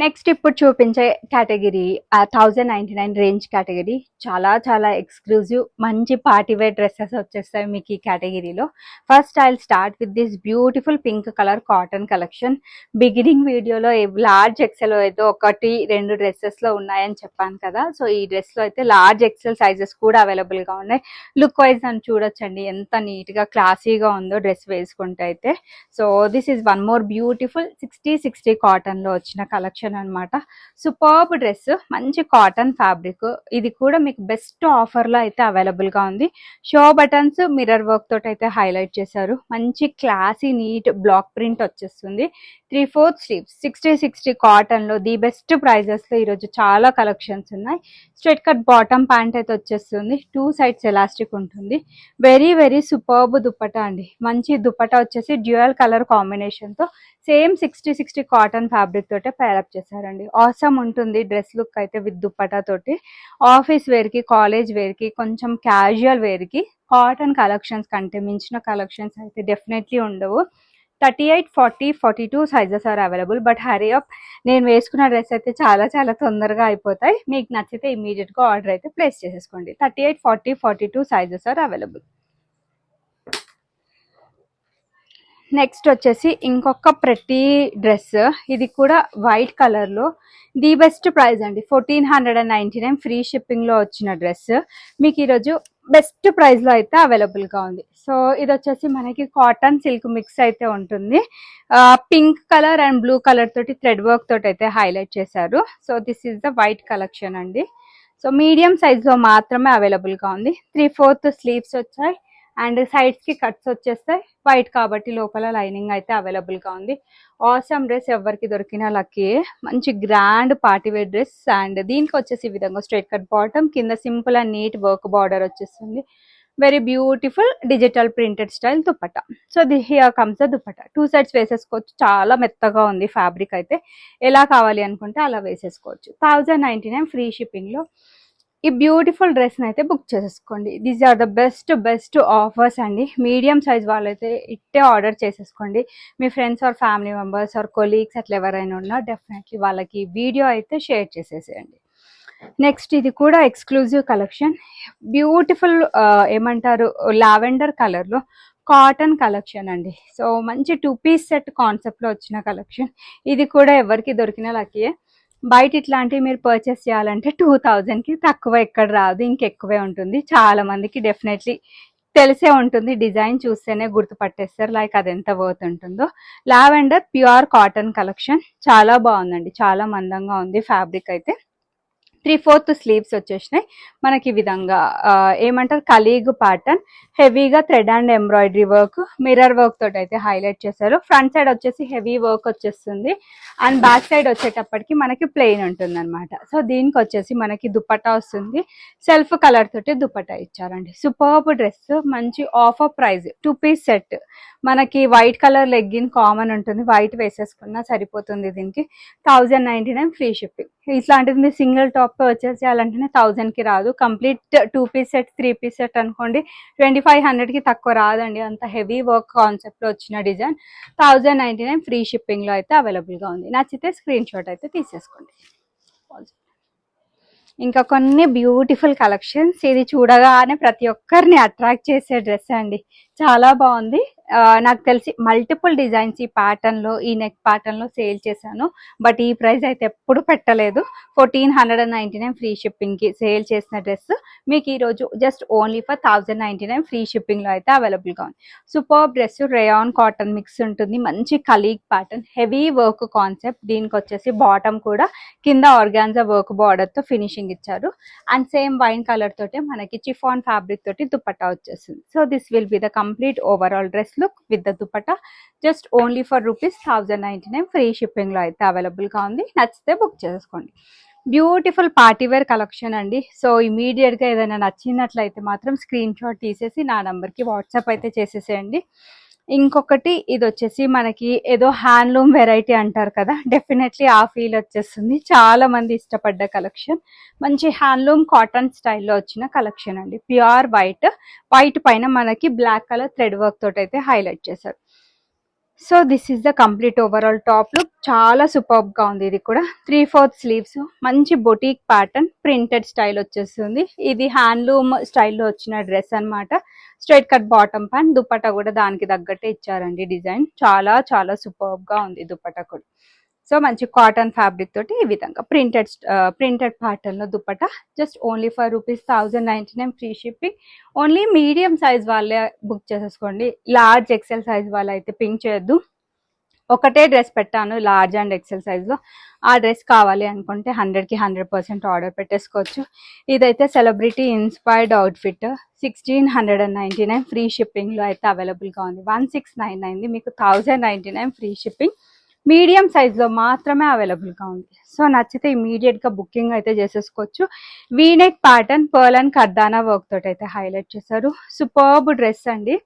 నెక్స్ట్ ఇప్పుడు చూపించే కేటగిరీ 1099 రేంజ్ కేటగిరీ. చాలా చాలా ఎక్స్క్లూజివ్ మంచి పార్టీ వేర్ డ్రెస్సెస్ వచ్చేస్తాయి మీకు ఈ కేటగిరీలో. First I start with this beautiful pink colour cotton collection. Beginning వీడియోలో లార్జ్ ఎక్సెల్ ఏదో 1-2 డ్రెస్సెస్ లో ఉన్నాయని చెప్పాను కదా, సో ఈ డ్రెస్ లో అయితే లార్జ్ ఎక్సెల్ సైజెస్ కూడా అవైలబుల్ గా ఉన్నాయి. లుక్ వైజ్ అని చూడొచ్చండి ఎంత నీట్ గా క్లాసీగా ఉందో డ్రెస్ వేసుకుంటే అయితే. So this is one more beautiful 60 cotton లో వచ్చిన కలెక్షన్ కలెక్షన్ అనమాట. సూపర్బ్ డ్రెస్, మంచి కాటన్ ఫ్యాబ్రిక్. ఇది కూడా మీకు బెస్ట్ ఆఫర్లో అయితే అవైలబుల్గా ఉంది. షో బటన్స్ మిర్రర్ వర్క్ తోటి అయితే హైలైట్ చేశారు. మంచి క్లాసీ నీట్ బ్లాక్ ప్రింట్ వచ్చేస్తుంది. 3/4 స్లీవ్స్ 60 కాటన్లో ది బెస్ట్ ప్రైజెస్లో ఈరోజు చాలా కలెక్షన్స్ ఉన్నాయి. స్ట్రైట్ కట్ బాటమ్ ప్యాంట్ అయితే వచ్చేస్తుంది. 2 సైడ్స్ ఎలాస్టిక్ ఉంటుంది. వెరీ వెరీ సూపర్బ్ దుపట్టా అండి. మంచి దుపట్టా వచ్చేసి డ్యూయల్ కలర్ కాంబినేషన్తో సేమ్ 60 కాటన్ ఫ్యాబ్రిక్ తోటే పేరప్ చేశారండి. ఆసమ్ ఉంటుంది డ్రెస్ లుక్ అయితే విత్ దుపట్టా తోటి. ఆఫీస్ వేర్కి, కాలేజ్ వేర్కి, కొంచెం క్యాజువల్ వేర్కి కాటన్ కలెక్షన్స్ కంటే మించిన కలెక్షన్స్ అయితే డెఫినెట్లీ ఉండవు. 38, 40, 42 sizes are available. But hurry up, నేను వేసుకున్న డ్రెస్ అయితే చాలా చాలా తొందరగా అయిపోతాయి. మీకు నచ్చితే ఇమీడియట్గా ఆర్డర్ అయితే ప్లేస్ చేసేసుకోండి. 38, 40, 42 సైజెస్ ఆర్ అవైలబుల్. నెక్స్ట్ వచ్చేసి ఇంకొక ప్రతి డ్రెస్. ఇది కూడా వైట్ కలర్లో ది బెస్ట్ ప్రైస్ అండి. 1499 ఫ్రీ షిప్పింగ్లో వచ్చిన డ్రెస్ మీకు ఈరోజు బెస్ట్ ప్రైస్లో అయితే అవైలబుల్గా ఉంది. సో ఇది వచ్చేసి మనకి కాటన్ సిల్క్ మిక్స్ అయితే ఉంటుంది. Pink colour and blue colour తోటి థ్రెడ్ వర్క్ తోటి అయితే హైలైట్ చేశారు. So this is the white collection అండి. సో మీడియం సైజ్లో మాత్రమే అవైలబుల్గా ఉంది. 3/4 స్లీవ్స్ వచ్చాయి అండ్ సైడ్స్ కి కట్స్ వచ్చేస్తాయి. వైట్ కాబట్టి లోపల లైనింగ్ అయితే అవైలబుల్ గా ఉంది. ఆసమ్ డ్రెస్ ఎవరికి దొరికినా లక్కీ. మంచి grand party wear dress and దీనికి వచ్చేసి ఈ విధంగా స్ట్రైట్ కట్ బాటమ్, కింద simple and neat work border వచ్చేస్తుంది. Very beautiful digital printed style dupatta. So here comes the dupatta. 2 sides వేసేసుకోవచ్చు. చాలా మెత్తగా ఉంది ఫ్యాబ్రిక్ అయితే. ఎలా కావాలి అనుకుంటే అలా వేసేసుకోవచ్చు. 1099 ఫ్రీ షిప్పింగ్ లో ఈ బ్యూటిఫుల్ డ్రెస్ అయితే బుక్ చేసేసుకోండి. These are the best offers అండి. మీడియం సైజ్ వాళ్ళైతే ఇట్టే ఆర్డర్ చేసేసుకోండి. మీ friends or family members or colleagues అట్లా ఎవరైనా ఉన్నా డెఫినెట్లీ వాళ్ళకి వీడియో అయితే షేర్ చేసేసేయండి. నెక్స్ట్ ఇది కూడా ఎక్స్క్లూజివ్ కలెక్షన్. బ్యూటిఫుల్ ఏమంటారు లావెండర్ కలర్లో కాటన్ కలెక్షన్ అండి. సో మంచి 2 పీస్ సెట్ కాన్సెప్ట్లో వచ్చిన కలెక్షన్. ఇది కూడా ఎవరికి దొరికిన లక్కీయే. బయట ఇట్లాంటివి మీరు పర్చేస్ చేయాలంటే 2000కి తక్కువ ఎక్కడ రాదు, ఇంకెక్కువే ఉంటుంది. చాలా మందికి డెఫినెట్లీ తెలిసే ఉంటుంది. డిజైన్ చూస్తేనే గుర్తుపట్టేస్తారు లైక్ అది ఎంత వర్త్ ఉంటుందో. లావెండర్ ప్యూర్ కాటన్ కలెక్షన్ చాలా బాగుందండి. చాలా మందంగా ఉంది ఫ్యాబ్రిక్ అయితే. 3/4 స్లీవ్స్ వచ్చేసినాయి మనకి. ఈ విధంగా ఏమంటారు కలీగ్ ప్యాటర్న్, హెవీగా thread and embroidery work, mirror work తోటి అయితే హైలైట్ చేశారు. ఫ్రంట్ సైడ్ వచ్చేసి హెవీ వర్క్ వచ్చేస్తుంది అండ్ బ్యాక్ సైడ్ వచ్చేటప్పటికి మనకి ప్లెయిన్ ఉంటుంది అనమాట. సో దీనికి వచ్చేసి మనకి దుపట్టా వస్తుంది. సెల్ఫ్ కలర్ తోటి దుపట్టా ఇచ్చారండి. సూపర్బ్ డ్రెస్, మంచి ఆఫర్ ప్రైస్. 2 పీస్ సెట్ మనకి వైట్ కలర్ లెగ్గిన్ కామన్ ఉంటుంది. వైట్ వేసేసుకున్నా సరిపోతుంది. దీనికి 1099 ఫ్రీ షిప్పింగ్. ఇట్లాంటిది మీరు సింగిల్ టాప్ వచ్చేసేయాలంటేనే 1000కి రాదు. Complete 2 piece set 3 piece set అనుకోండి 2500కి తక్కువ రాదండి. అంత హెవీ వర్క్ కాన్సెప్ట్లో వచ్చిన డిజైన్ 1099 ఫ్రీ షిప్పింగ్లో అయితే అవైలబుల్గా ఉంది. నచ్చితే స్క్రీన్ షాట్ అయితే తీసేసుకోండి. ఇంకా కొన్ని బ్యూటిఫుల్ కలెక్షన్స్. ఇది చూడగానే ప్రతి ఒక్కరిని అట్రాక్ట్ చేసే డ్రెస్ అండి. చాలా బాగుంది. నాకు తెలిసి మల్టిపుల్ డిజైన్స్ ఈ ప్యాటర్న్లో, ఈ నెక్ ప్యాటర్న్లో సేల్ చేశాను. బట్ ఈ ప్రైస్ అయితే ఎప్పుడు పెట్టలేదు. 1499 ఫ్రీ షిప్పింగ్కి సేల్ చేసిన డ్రెస్ మీకు ఈరోజు జస్ట్ ఓన్లీ ఫర్ 1099 ఫ్రీ షిప్పింగ్లో అయితే అవైలబుల్గా ఉంది. Super dress, rayon cotton mix ఉంటుంది. మంచి కలీగ్ ప్యాటర్న్, హెవీ వర్క్ కాన్సెప్ట్. దీనికి వచ్చేసి బాటమ్ కూడా కింద ఆర్గాన్జా వర్క్ బార్డర్తో ఫినిషింగ్ ఇచ్చారు. అండ్ సేమ్ వైన్ కలర్ తోటే మనకి చిఫాన్ ఫ్యాబ్రిక్ తోటి దుపట్టా వచ్చేస్తుంది. So this will be the complete overall dress look with the dupatta. Just only for ₹1099 free షిప్పింగ్లో అయితే అవైలబుల్గా ఉంది. నచ్చితే బుక్ చేసుకోండి. బ్యూటిఫుల్ పార్టీవేర్ కలెక్షన్ అండి. సో ఇమీడియట్గా ఏదైనా నచ్చినట్లయితే మాత్రం స్క్రీన్ షాట్ తీసేసి నా నెంబర్కి వాట్సాప్ అయితే చేసేసేయండి. ఇంకొకటి ఇది వచ్చేసి మనకి ఏదో హ్యాండ్లూమ్ వెరైటీ అంటారు కదా, డెఫినెట్లీ ఆ ఫీల్ వచ్చేస్తుంది. చాలా మంది ఇష్టపడ్డ కలెక్షన్. మంచి హ్యాండ్లూమ్ కాటన్ స్టైల్లో వచ్చిన కలెక్షన్ అండి. ప్యూర్ వైట్ పైన మనకి బ్లాక్ కలర్ థ్రెడ్ వర్క్ తోటి అయితే హైలైట్ చేశారు. So this is the complete overall top look. చాలా సూపర్బ్ గా ఉంది. ఇది కూడా 3/4 స్లీవ్స్, మంచి బొటీక్ ప్యాటర్న్ ప్రింటెడ్ స్టైల్ వచ్చేస్తుంది. ఇది హ్యాండ్లూమ్ స్టైల్లో వచ్చిన డ్రెస్ అన్నమాట. Straight cut bottom pant, dupatta కూడా దానికి తగ్గట్టే ఇచ్చారండి డిజైన్. చాలా చాలా సూపర్బ్ గా ఉంది దుపట్టా కూడా. సో మంచి కాటన్ ఫ్యాబ్రిక్ తోటి ఈ విధంగా ప్రింటెడ్ ప్యాటర్న్ లో dupatta. Just only for ₹1099 free shipping. Only medium size వాళ్ళే బుక్ చేసేసుకోండి. లార్జ్ ఎక్సెల్ సైజ్ వాళ్ళు అయితే పింక్ చేయొద్దు. ఒకటే డ్రెస్ పెట్టాను లార్జ్ అండ్ ఎక్సెల్ సైజ్లో. ఆ డ్రెస్ కావాలి అనుకుంటే 100కి 100% ఆర్డర్ పెట్టేసుకోవచ్చు. ఇదైతే సెలబ్రిటీ ఇన్స్పైర్డ్ అవుట్ఫిట్ 1699 ఫ్రీ షిప్పింగ్లో అయితే అవైలబుల్గా ఉంది. 1699 మీకు 1099 ఫ్రీ షిప్పింగ్. మీడియం సైజ్లో మాత్రమే అవైలబుల్గా ఉంది. సో నచ్చితే ఇమీడియట్గా బుకింగ్ అయితే చేసేసుకోవచ్చు. వీనెక్ ప్యాటర్న్ పర్ల్ అండ్ కర్దానా వర్క్ తోటి అయితే హైలైట్ చేశారు. సూపర్బ్ డ్రెస్ అండి.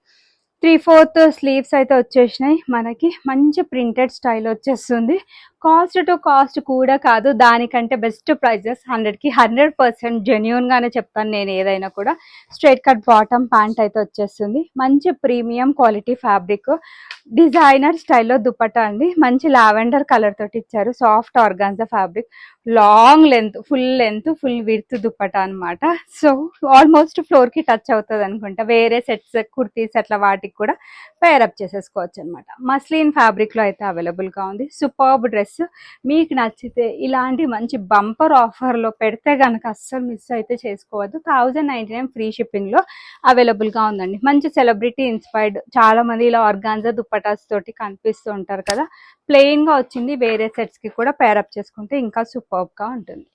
3/4 స్లీవ్స్ అయితే వచ్చేసినాయి. మనకి మంచి ప్రింటెడ్ స్టైల్ వచ్చేస్తుంది. కాస్ట్ టు కాస్ట్ కూడా కాదు, దానికంటే బెస్ట్ ప్రైజెస్. 100కి 100% జెన్యూన్ గానే చెప్తాను నేను ఏదైనా కూడా. స్ట్రైట్ కట్ బాటమ్ ప్యాంట్ అయితే వచ్చేస్తుంది. మంచి ప్రీమియం క్వాలిటీ ఫ్యాబ్రిక్, డిజైనర్ స్టైల్లో దుపట్టా అండి. మంచి లావెండర్ కలర్ తోటి ఇచ్చారు. Soft organza fabric, long length, full width dupatta అనమాట. సో ఆల్మోస్ట్ ఫ్లోర్ కి టచ్ అవుతుంది అనుకుంటా. వేరే సెట్స్, కుర్తీస్ అట్లా వాటికి కూడా పేరప్ చేసేసుకోవచ్చు అనమాట. మస్లిన్ ఫ్యాబ్రిక్ లో అయితే అవైలబుల్ గా ఉంది. Superb dress. మీకు నచ్చితే ఇలాంటి మంచి బంపర్ ఆఫర్ లో పెడితే గనక అస్సలు మిస్ అయితే చేసుకోవద్దు. 1099 ఫ్రీ షిప్పింగ్ లో అవైలబుల్ గా ఉందండి. మంచి సెలబ్రిటీ ఇన్స్పైర్డ్, చాలా మంది ఇలా ఆర్గాన్జా దుపటాస్ తోటి కనిపిస్తూ ఉంటారు కదా. ప్లెయిన్ గా వచ్చింది. వేరే సెట్స్ కి కూడా పేరప్ చేసుకుంటే ఇంకా సూపర్బ్ గా ఉంటుంది.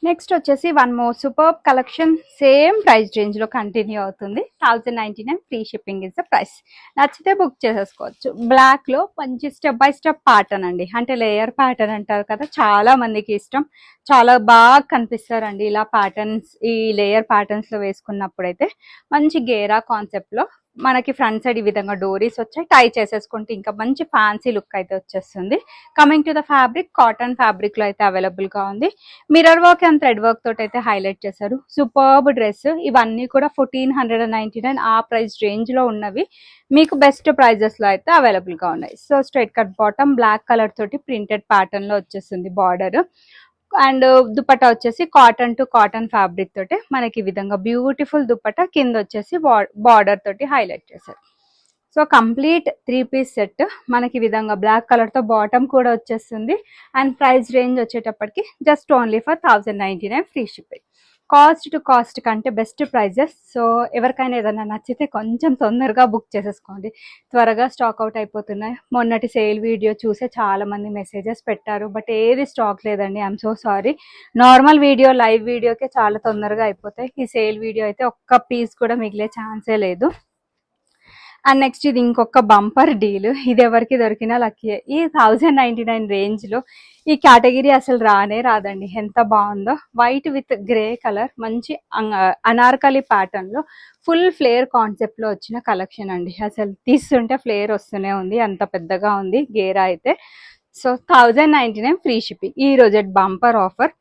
నెక్స్ట్ వచ్చేసి one more superb collection. Same price range లో కంటిన్యూ అవుతుంది. 1099 free shipping is the price. నచ్చితే బుక్ చేసేసుకోవచ్చు. బ్లాక్ లో మంచి స్టెప్ బై స్టెప్ ప్యాటర్న్ అండి. అంటే లేయర్ ప్యాటర్న్ అంటారు కదా, చాలా మందికి ఇష్టం. చాలా బాగా కనిపిస్తారండి ఇలా ప్యాటర్న్స్. ఈ లేయర్ ప్యాటర్న్స్ లో వేసుకున్నప్పుడైతే మంచి గేరా కాన్సెప్ట్ లో మనకి ఫ్రంట్ సైడ్ ఈ విధంగా డోరీస్ వచ్చాయి. టై చేసేసుకుంటే ఇంకా మంచి ఫ్యాన్సీ లుక్ అయితే వచ్చేస్తుంది. Coming to the fabric, cotton fabric లో అయితే అవైలబుల్ గా ఉంది. Mirror work and thread work తోటి అయితే హైలైట్ చేశారు. Superb dress. ఇవన్నీ కూడా 1499 ఆ ప్రైస్ రేంజ్ లో ఉన్నవి మీకు బెస్ట్ ప్రైజెస్ లో అయితే అవైలబుల్ గా ఉన్నాయి. So straight cut bottom, black colour తోటి ప్రింటెడ్ ప్యాటర్న్ లో వచ్చేస్తుంది బార్డర్. అండ్ దుపట్టా వచ్చేసి కాటన్ టు కాటన్ ఫ్యాబ్రిక్ తోటి మనకి ఈ విధంగా బ్యూటిఫుల్ దుపట్టా. కింద వచ్చేసి బార్డర్ తోటి హైలైట్ చేశారు. సో కంప్లీట్ 3 పీస్ సెట్ మనకి ఈ విధంగా బ్లాక్ కలర్ తో బాటమ్ కూడా వచ్చేస్తుంది. అండ్ ప్రైస్ రేంజ్ వచ్చేటప్పటికి just only for 1099 free shipping. Cost to cost కంటే బెస్ట్ ప్రైజెస్. సో ఎవరికైనా ఏదైనా నచ్చితే కొంచెం తొందరగా బుక్ చేసేసుకోండి. త్వరగా స్టాక్ అవుట్ అయిపోతున్నాయి. మొన్నటి సేల్ వీడియో చూసే చాలా మంది మెసేజెస్ పెట్టారు, బట్ ఏది స్టాక్ లేదండి. I'm so sorry. Normal video, live వీడియోకే చాలా తొందరగా అయిపోతాయి. ఈ సేల్ వీడియో అయితే ఒక్క పీస్ కూడా మిగిలే ఛాన్సే లేదు. అండ్ నెక్స్ట్ ఇది ఇంకొక బంపర్ డీల్. ఇది ఎవరికి దొరికినా లక్కీ. ఈ 1099 రేంజ్ లో ఈ కేటగిరీ అసలు రానే రాదండి. ఎంత బాగుందో. వైట్ విత్ గ్రే కలర్, మంచి అనార్కలి ప్యాటర్న్ లో ఫుల్ ఫ్లేర్ కాన్సెప్ట్ లో వచ్చిన కలెక్షన్ అండి. అసలు తీస్తుంటే ఫ్లేర్ వస్తూనే ఉంది, అంత పెద్దగా ఉంది గేరా అయితే. So 1099 free shipping. ఈ రోజు bumper offer.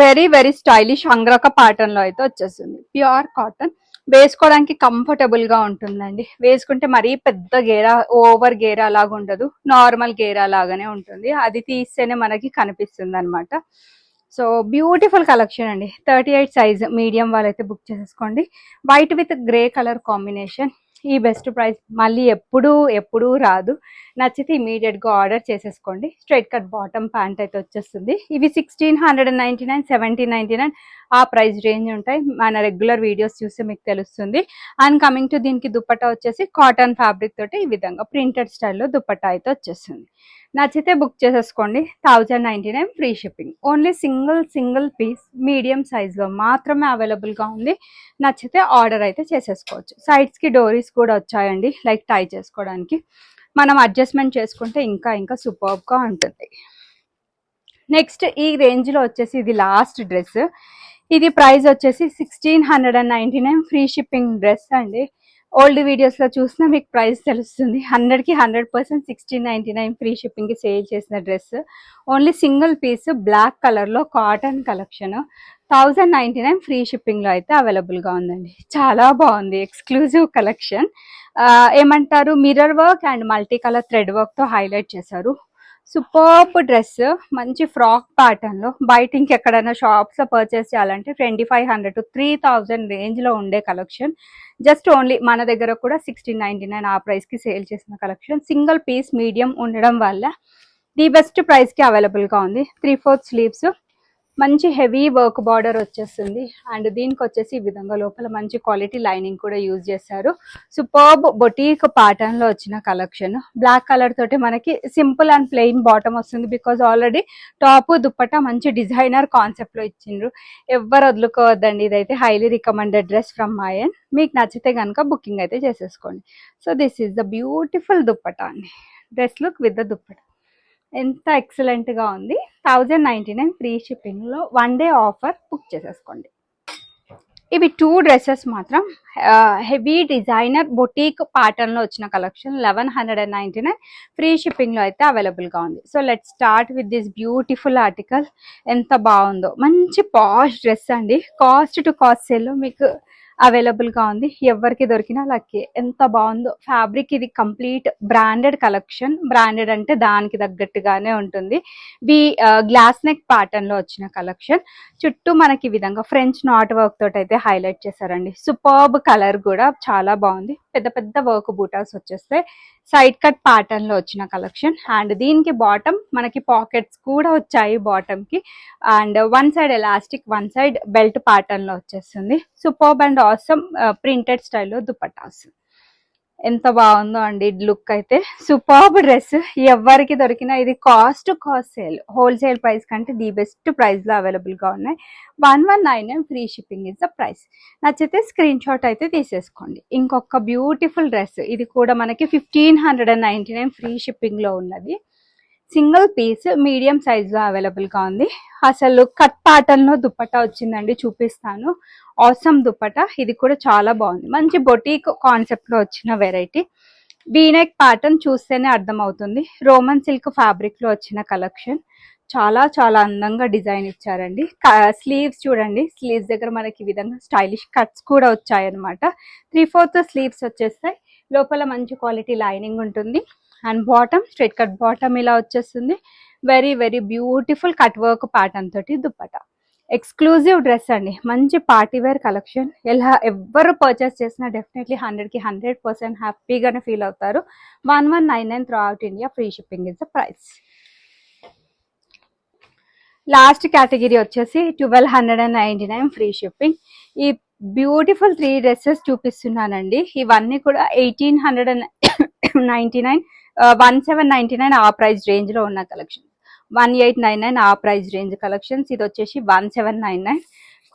Very very stylish angrakha pattern లో అయితే వచ్చేస్తుంది. ప్యూర్ కాటన్, వేసుకోవడానికి కంఫర్టబుల్ గా ఉంటుందండి. వేసుకుంటే మరీ పెద్ద గేరా, ఓవర్ గేరా లాగా ఉండదు, నార్మల్ గేరా లాగానే ఉంటుంది. అది తీస్తేనే మనకి కనిపిస్తుంది అనమాట. సో బ్యూటిఫుల్ కలెక్షన్ అండి. 38 సైజ్ మీడియం వాళ్ళైతే బుక్ చేసేసుకోండి. White with grey colour combination. ఈ బెస్ట్ ప్రైస్ మళ్ళీ ఎప్పుడూ రాదు. నచ్చితే ఇమీడియట్ గా ఆర్డర్ చేసేసుకోండి. స్ట్రైట్ కట్ బాటమ్ ప్యాంట్ అయితే వచ్చేస్తుంది. ఇవి 1699, 1799 ఆ ప్రైస్ రేంజ్ ఉంటాయి. మన రెగ్యులర్ వీడియోస్ చూస్తే మీకు తెలుస్తుంది. అండ్ కమింగ్ టు దీనికి దుపట్టా వచ్చేసి కాటన్ ఫ్యాబ్రిక్ తోటి ఈ విధంగా ప్రింటెడ్ స్టైల్లో దుపట్టా అయితే వచ్చేస్తుంది. నచ్చితే బుక్ చేసేసుకోండి. 1099 free shipping. Only single piece medium size లో మాత్రమే అవైలబుల్ గా ఉంది. నచ్చితే ఆర్డర్ అయితే చేసేసుకోవచ్చు. సైడ్స్ కి డోరీస్ కూడా వచ్చాయండి, లైక్ టై చేసుకోవడానికి. మనం అడ్జస్ట్మెంట్ చేసుకుంటే ఇంకా సూపర్బ్ గా ఉంటుంది. నెక్స్ట్ ఈ రేంజ్ లో వచ్చేసి ఇది లాస్ట్ డ్రెస్. ఇది ప్రైస్ వచ్చేసి 1699 ఫ్రీ షిప్పింగ్ డ్రెస్ అండి. ఓల్డ్ వీడియోస్ లో చూసినా మీకు ప్రైస్ తెలుస్తుంది. 100కి 100% 1699 ఫ్రీ షిప్పింగ్ కి సేల్ చేసిన dress. Only single piece black colour లో కాటన్ కలెక్షన్. 1099 ఫ్రీ షిప్పింగ్ లో అయితే అవైలబుల్ గా ఉందండి. చాలా బాగుంది, ఎక్స్క్లూజివ్ కలెక్షన్. ఏమంటారు, mirror work and multi colour thread work తో హైలైట్ చేశారు. Superb dress. మంచి ఫ్రాక్ ప్యాటర్న్ లో. బయట ఇంకెక్కడైనా షాప్స్ లో పర్చేస్ చేయాలంటే 2500 to 3000 రేంజ్ లో ఉండే కలెక్షన్ జస్ట్ ఓన్లీ మన దగ్గర కూడా 1699 ఆ ప్రైస్ కి సేల్ చేసిన కలెక్షన్. సింగిల్ పీస్ మీడియం ఉండడం వల్ల ది బెస్ట్ ప్రైస్ కి అవైలబుల్ గా ఉంది. 3/4 స్లీవ్స్, మంచి హెవీ వర్క్ బార్డర్ వచ్చేస్తుంది. అండ్ దీనికి వచ్చేసి ఈ విధంగా లోపల మంచి క్వాలిటీ లైనింగ్ కూడా యూజ్ చేశారు. సూపర్బ్ బొటీక్ ప్యాటర్న్ లో వచ్చిన కలెక్షన్. బ్లాక్ కలర్ తోటి మనకి సింపుల్ అండ్ ప్లెయిన్ బాటమ్ వస్తుంది. బికాజ్ ఆల్రెడీ టాప్ దుప్పట్టా మంచి డిజైనర్ కాన్సెప్ట్ లో ఇచ్చిండ్రు. ఎవ్వరు వదులుకోవద్దండి. ఇదైతే హైలీ రికమెండెడ్ డ్రెస్ ఫ్రమ్ మాయన్. మీకు నచ్చితే కనుక బుకింగ్ అయితే చేసేసుకోండి. So this is the beautiful dupatta అండి. Dress look with the dupatta ఎంత ఎక్సలెంట్ గా ఉంది. 1099 ఫ్రీ షిప్పింగ్ లో 1 డే ఆఫర్ బుక్ చేసేసుకోండి. ఇవి 2 డ్రెస్సెస్ మాత్రం హెవీ డిజైనర్ బొటీక్ ప్యాటర్న్ లో వచ్చిన కలెక్షన్. 1199 ఫ్రీ షిప్పింగ్ లో అయితే అవైలబుల్ గా ఉంది. So let start with this beautiful article. ఎంత బాగుందో, మంచి పాష్ డ్రెస్ అండి. కాస్ట్ టు కాస్ట్ సేల్ మీకు అవైలబుల్ గా ఉంది. ఎవరికి దొరికినా లక్కీ. ఎంత బాగుందో ఫ్యాబ్రిక్. ఇది కంప్లీట్ బ్రాండెడ్ కలెక్షన్. బ్రాండెడ్ అంటే దానికి తగ్గట్టుగానే ఉంటుంది. గ్లాస్ నెక్ ప్యాటర్న్ లో వచ్చిన కలెక్షన్. చుట్టూ మనకి ఈ విధంగా ఫ్రెంచ్ నాట్ వర్క్ తోటి అయితే హైలైట్ చేశారండి. సూపర్బ్ కలర్ కూడా చాలా బాగుంది. పెద్ద పెద్ద వర్క్ బూటాస్ వచ్చేస్తాయి. సైడ్ కట్ ప్యాటర్న్ లో వచ్చిన కలెక్షన్. అండ్ దీనికి బాటమ్ మనకి పాకెట్స్ కూడా వచ్చాయి బాటమ్ కి. And one side elastic, one side belt pattern లో వచ్చేస్తుంది. సూపర్బ్ అండ్ ఆసమ్ ప్రింటెడ్ స్టైల్లో దుపట్టాస్. ఎంత బాగుందో అండి లుక్ అయితే. Superb dress. ఎవరికి దొరికినా ఇది కాస్ట్ సేల్. హోల్సేల్ ప్రైస్ కంటే ది బెస్ట్ ప్రైస్ లో అవైలబుల్ గా ఉన్నాయి. 1199 free shipping is the price. నచ్చితే స్క్రీన్ షాట్ అయితే తీసేసుకోండి. ఇంకొక బ్యూటిఫుల్ డ్రెస్. ఇది కూడా మనకి 1599 ఫ్రీ షిప్పింగ్ లో ఉన్నది. సింగిల్ పీస్ మీడియం సైజ్ లో అవైలబుల్ గా ఉంది. అసలు కట్ ప్యాటర్న్ లో దుపట్టా వచ్చిందండి, చూపిస్తాను. ఆసమ్ దుపట్టా. ఇది కూడా చాలా బాగుంది. మంచి బొటీక్ కాన్సెప్ట్ లో వచ్చిన వెరైటీ. వీనెక్ ప్యాటర్న్ చూస్తేనే అర్థమవుతుంది. రోమన్ సిల్క్ ఫ్యాబ్రిక్ లో వచ్చిన కలెక్షన్. చాలా చాలా అందంగా డిజైన్ ఇచ్చారండి. స్లీవ్స్ చూడండి. స్లీవ్స్ దగ్గర మనకి ఈ విధంగా స్టైలిష్ కట్స్ కూడా వచ్చాయన్నమాట. 3/4 స్లీవ్స్ వచ్చేస్తాయి. లోపల మంచి క్వాలిటీ లైనింగ్ ఉంటుంది. And bottom straight cut bottom ఇలా వచ్చేస్తుంది. Very very beautiful cut work pattern తోటి దుపట్టా. ఎక్స్క్లూజివ్ డ్రెస్ అండి. మంచి పార్టీ వేర్ కలెక్షన్. ఎలా ఎవరు పర్చేస్ చేసినా డెఫినెట్లీ 100కి 100% హ్యాపీగానే ఫీల్ అవుతారు. 1199 through out India free shipping is the price. Last category వచ్చేసి 1299 ఫ్రీ షిప్పింగ్. ఈ బ్యూటిఫుల్ 3 డ్రెస్సెస్ చూపిస్తున్నానండి. ఇవన్నీ కూడా 1899, 1799 ఆ ప్రైస్ రేంజ్ లో ఉన్న కలెక్షన్. 1899 ఆ ప్రైస్ రేంజ్ కలెక్షన్స్. ఇది వచ్చేసి 1799.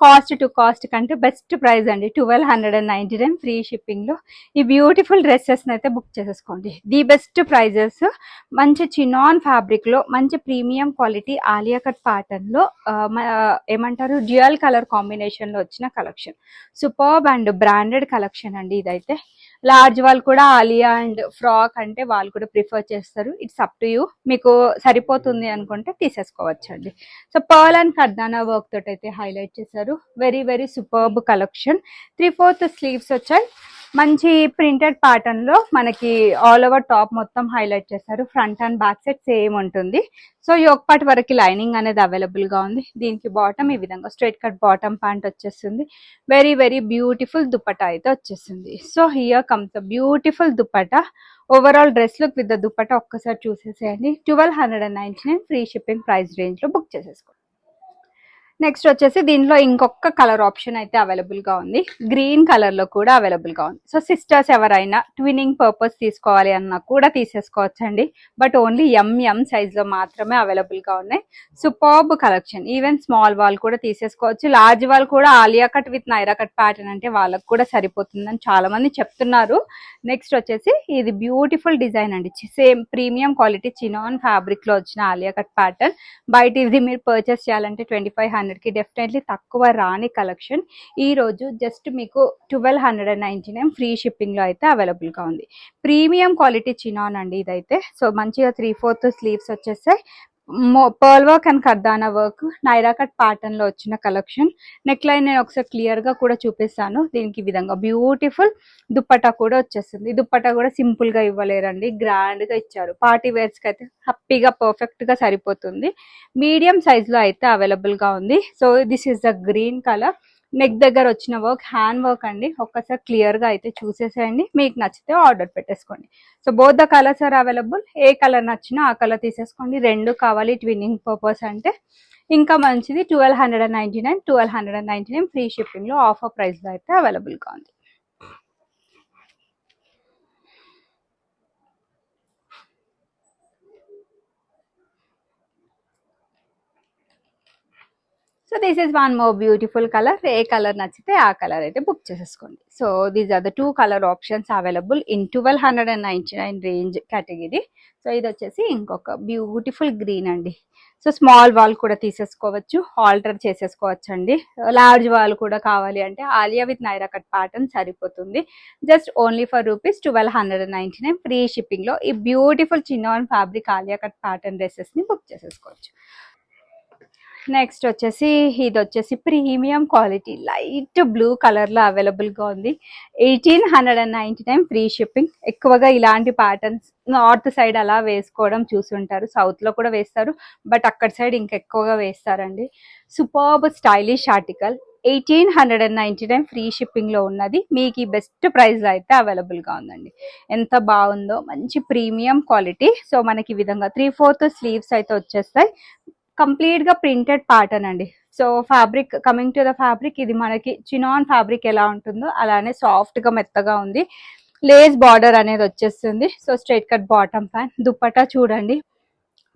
కాస్ట్ టు కాస్ట్ కంటే బెస్ట్ ప్రైస్ అండి. 1299 ఫ్రీ షిప్పింగ్ లో ఈ బ్యూటిఫుల్ డ్రెస్సెస్ అయితే బుక్ చేసేసుకోండి. The best prices. మంచి చినాన్ ఫ్యాబ్రిక్ లో మంచి premium quality Alia cut pattern లో ఏమంటారు డ్యూయల్ కలర్ కాంబినేషన్ లో వచ్చిన collection. Superb and branded collection అండి ఇదైతే. లార్జ్ వాళ్ళు కూడా ఆలియా అండ్ ఫ్రాక్ అంటే వాళ్ళు కూడా ప్రిఫర్ చేస్తారు. It's up to you. మీకు సరిపోతుంది అనుకుంటే తీసేసుకోవచ్చు అండి. సో పర్ల్ అండ్ కర్దానా వర్క్ తోటి అయితే హైలైట్ చేశారు. Very very superb collection. 3/4 sleeves వచ్చాయి. మంచి ప్రింటెడ్ ప్యాటర్న్ లో మనకి ఆల్ ఓవర్ టాప్ మొత్తం హైలైట్ చేశారు. Front and back side same ఉంటుంది. సో యోక్ పార్ట్ వరకు లైనింగ్ అనేది అవైలబుల్ గా ఉంది. దీనికి బాటమ్ ఈ విధంగా స్ట్రైట్ కట్ బాటమ్ ప్యాంట్ వచ్చేస్తుంది. వెరీ వెరీ బ్యూటిఫుల్ దుపట్టా అయితే వచ్చేస్తుంది. So here comes the beautiful dupatta. Overall dress look with the dupatta ఒక్కసారి చూసేసేయండి. 1299 ఫ్రీ షిప్పింగ్ ప్రైస్ రేంజ్ లో బుక్ చేసేసుకోండి. నెక్స్ట్ వచ్చేసి దీంట్లో ఇంకొక కలర్ ఆప్షన్ అయితే అవైలబుల్ గా ఉంది. గ్రీన్ కలర్ లో కూడా అవైలబుల్ గా ఉంది. సో సిస్టర్స్ ఎవరైనా ట్విన్నింగ్ పర్పస్ తీసుకోవాలి అన్నా కూడా తీసేసుకోవచ్చండి. బట్ ఓన్లీ ఎంఎం సైజ్ లో మాత్రమే అవైలబుల్ గా ఉన్నాయి. Superb collection. ఈవెన్ స్మాల్ వాల్ కూడా తీసేసుకోవచ్చు. లార్జ్ వాల్ కూడా Alia cut with Naira cut pattern అంటే వాళ్ళకు కూడా సరిపోతుందని చాలా మంది చెప్తున్నారు. నెక్స్ట్ వచ్చేసి ఇది బ్యూటిఫుల్ డిజైన్ అండి. Same premium quality chinon fabric లో వచ్చిన ఆలియా కట్ ప్యాటర్న్. బయట ఇది మీరు పర్చేస్ చేయాలంటే 2500కి డెఫినెట్లీ తక్కువ రాని కలెక్షన్. ఈ రోజు జస్ట్ మీకు 1299 ఫ్రీ షిప్పింగ్ లో అయితే అవైలబుల్ గా ఉంది. ప్రీమియం క్వాలిటీ చినాన్ అండి ఇదైతే. సో మంచిగా 3/4 స్లీవ్స్ వచ్చేస్తాయి. పర్ల్ వర్క్ అండ్ కర్దానా వర్క్ నైరా కట్ ప్యాటర్న్ లో వచ్చిన కలెక్షన్. నెక్ లైన్ నేను ఒకసారి క్లియర్ గా కూడా చూపిస్తాను. దీనికి ఈ విధంగా బ్యూటిఫుల్ దుపట్టా కూడా వచ్చేస్తుంది. దుపట్టా కూడా సింపుల్ గా ఇవ్వలేరండి, గ్రాండ్ గా ఇచ్చారు. పార్టీ వేర్స్ కి అయితే హ్యాపీగా పర్ఫెక్ట్ గా సరిపోతుంది. మీడియం సైజ్ లో అయితే అవైలబుల్ గా ఉంది. So this is the green colour. Neck దగ్గర వచ్చిన వర్క్ హ్యాండ్ వర్క్ అండి. ఒక్కసారి క్లియర్ గా అయితే చూసేసేయండి. మీకు నచ్చితే ఆర్డర్ పెట్టేసుకోండి. So both the colours are available. ఏ కలర్ నచ్చినా ఆ కలర్ తీసేసుకోండి. రెండు కావాలి ట్విన్నింగ్ పర్పస్ అంటే ఇంకా మంచిది 1299 ఫ్రీ షిప్పింగ్లో ఆఫర్ ప్రైస్లో అయితే అవైలబుల్గా ఉంది. So this is one more beautiful colour. ఏ కలర్ నచ్చితే ఆ కలర్ అయితే బుక్ చేసేసుకోండి. So these are the 2 colour options available in 1299 range category. So ఇది వచ్చేసి ఇంకొక బ్యూటిఫుల్ గ్రీన్ అండి. సో స్మాల్ వాల్ కూడా తీసేసుకోవచ్చు, ఆల్టర్ చేసేసుకోవచ్చు అండి. లార్జ్ వాల్ కూడా కావాలి అంటే Alia with Naira cut pattern సరిపోతుంది. జస్ట్ ఓన్లీ ఫర్ ₹1299 ఫ్రీ షిప్పింగ్లో ఈ beautiful chinon fabric Alia cut pattern డ్రెస్సెస్ని బుక్ చేసేసుకోవచ్చు. నెక్స్ట్ వచ్చేసి ఇది వచ్చేసి ప్రీమియం క్వాలిటీ లైట్ బ్లూ కలర్లో అవైలబుల్గా ఉంది. 1899 ఫ్రీ షిప్పింగ్. ఎక్కువగా ఇలాంటి ప్యాటర్న్స్ నార్త్ సైడ్ అలా వేసుకోవడం చూసుంటారు, సౌత్లో కూడా వేస్తారు, బట్ అక్కడ సైడ్ ఇంకెక్కువగా వేస్తారండి. సూపర్బ్ స్టైలిష్ ఆర్టికల్ 1899 ఫ్రీ షిప్పింగ్లో ఉన్నది. మీకు ఈ బెస్ట్ ప్రైస్లో అయితే అవైలబుల్గా ఉందండి. ఎంత బాగుందో, మంచి ప్రీమియం క్వాలిటీ. సో మనకి ఈ విధంగా 3/4 స్లీవ్స్ అయితే వచ్చేస్తాయి. కంప్లీట్ గా ప్రింటెడ్ ప్యాటర్న్ అండి. So fabric, coming to the fabric, ఇది మనకి చినాన్ ఫ్యాబ్రిక్ ఎలా ఉంటుందో అలానే సాఫ్ట్ గా మెత్తగా ఉంది. లేస్ బార్డర్ అనేది వచ్చేస్తుంది. So straight cut bottom pant. Dupatta చూడండి,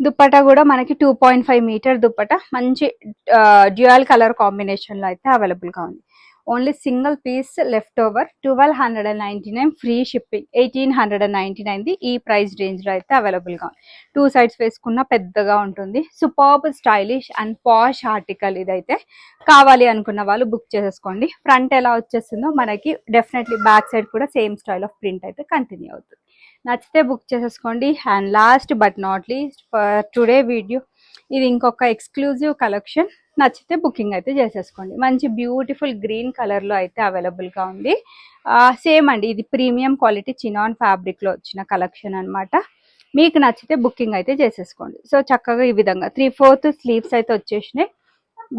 దుప్పటా కూడా మనకి 2.5 మీటర్ దుప్పటా, మంచి డ్యూయల్ కలర్ కాంబినేషన్ లో అయితే అవైలబుల్ గా ఉంది. Only single piece left over. 1299 free shipping. 1899 ఈ ప్రైస్ రేంజ్ లో అయితే అవైలబుల్ గా ఉంది. 2 సైడ్స్ వేసుకున్న పెద్దగా ఉంటుంది. Superb stylish and posh article. ఇదైతే కావాలి అనుకున్న వాళ్ళు బుక్ చేసేసుకోండి. ఫ్రంట్ ఎలా వచ్చేస్తుందో మనకి డెఫినెట్లీ బ్యాక్ సైడ్ కూడా సేమ్ స్టైల్ ఆఫ్ ప్రింట్ అయితే కంటిన్యూ అవుతుంది. నచ్చితే బుక్ చేసేసుకోండి. And last but not least for today video, ఇది ఇంకొక ఎక్స్క్లూజివ్ కలెక్షన్. నచ్చితే బుకింగ్ అయితే చేసేసుకోండి. మంచి బ్యూటిఫుల్ గ్రీన్ కలర్లో అయితే అవైలబుల్గా ఉంది. సేమ్ అండి, ఇది ప్రీమియం క్వాలిటీ చినాన్ ఫ్యాబ్రిక్లో వచ్చిన కలెక్షన్ అనమాట. మీకు నచ్చితే బుకింగ్ అయితే చేసేసుకోండి. సో చక్కగా ఈ విధంగా 3/4 స్లీవ్స్ అయితే వచ్చేసినాయి.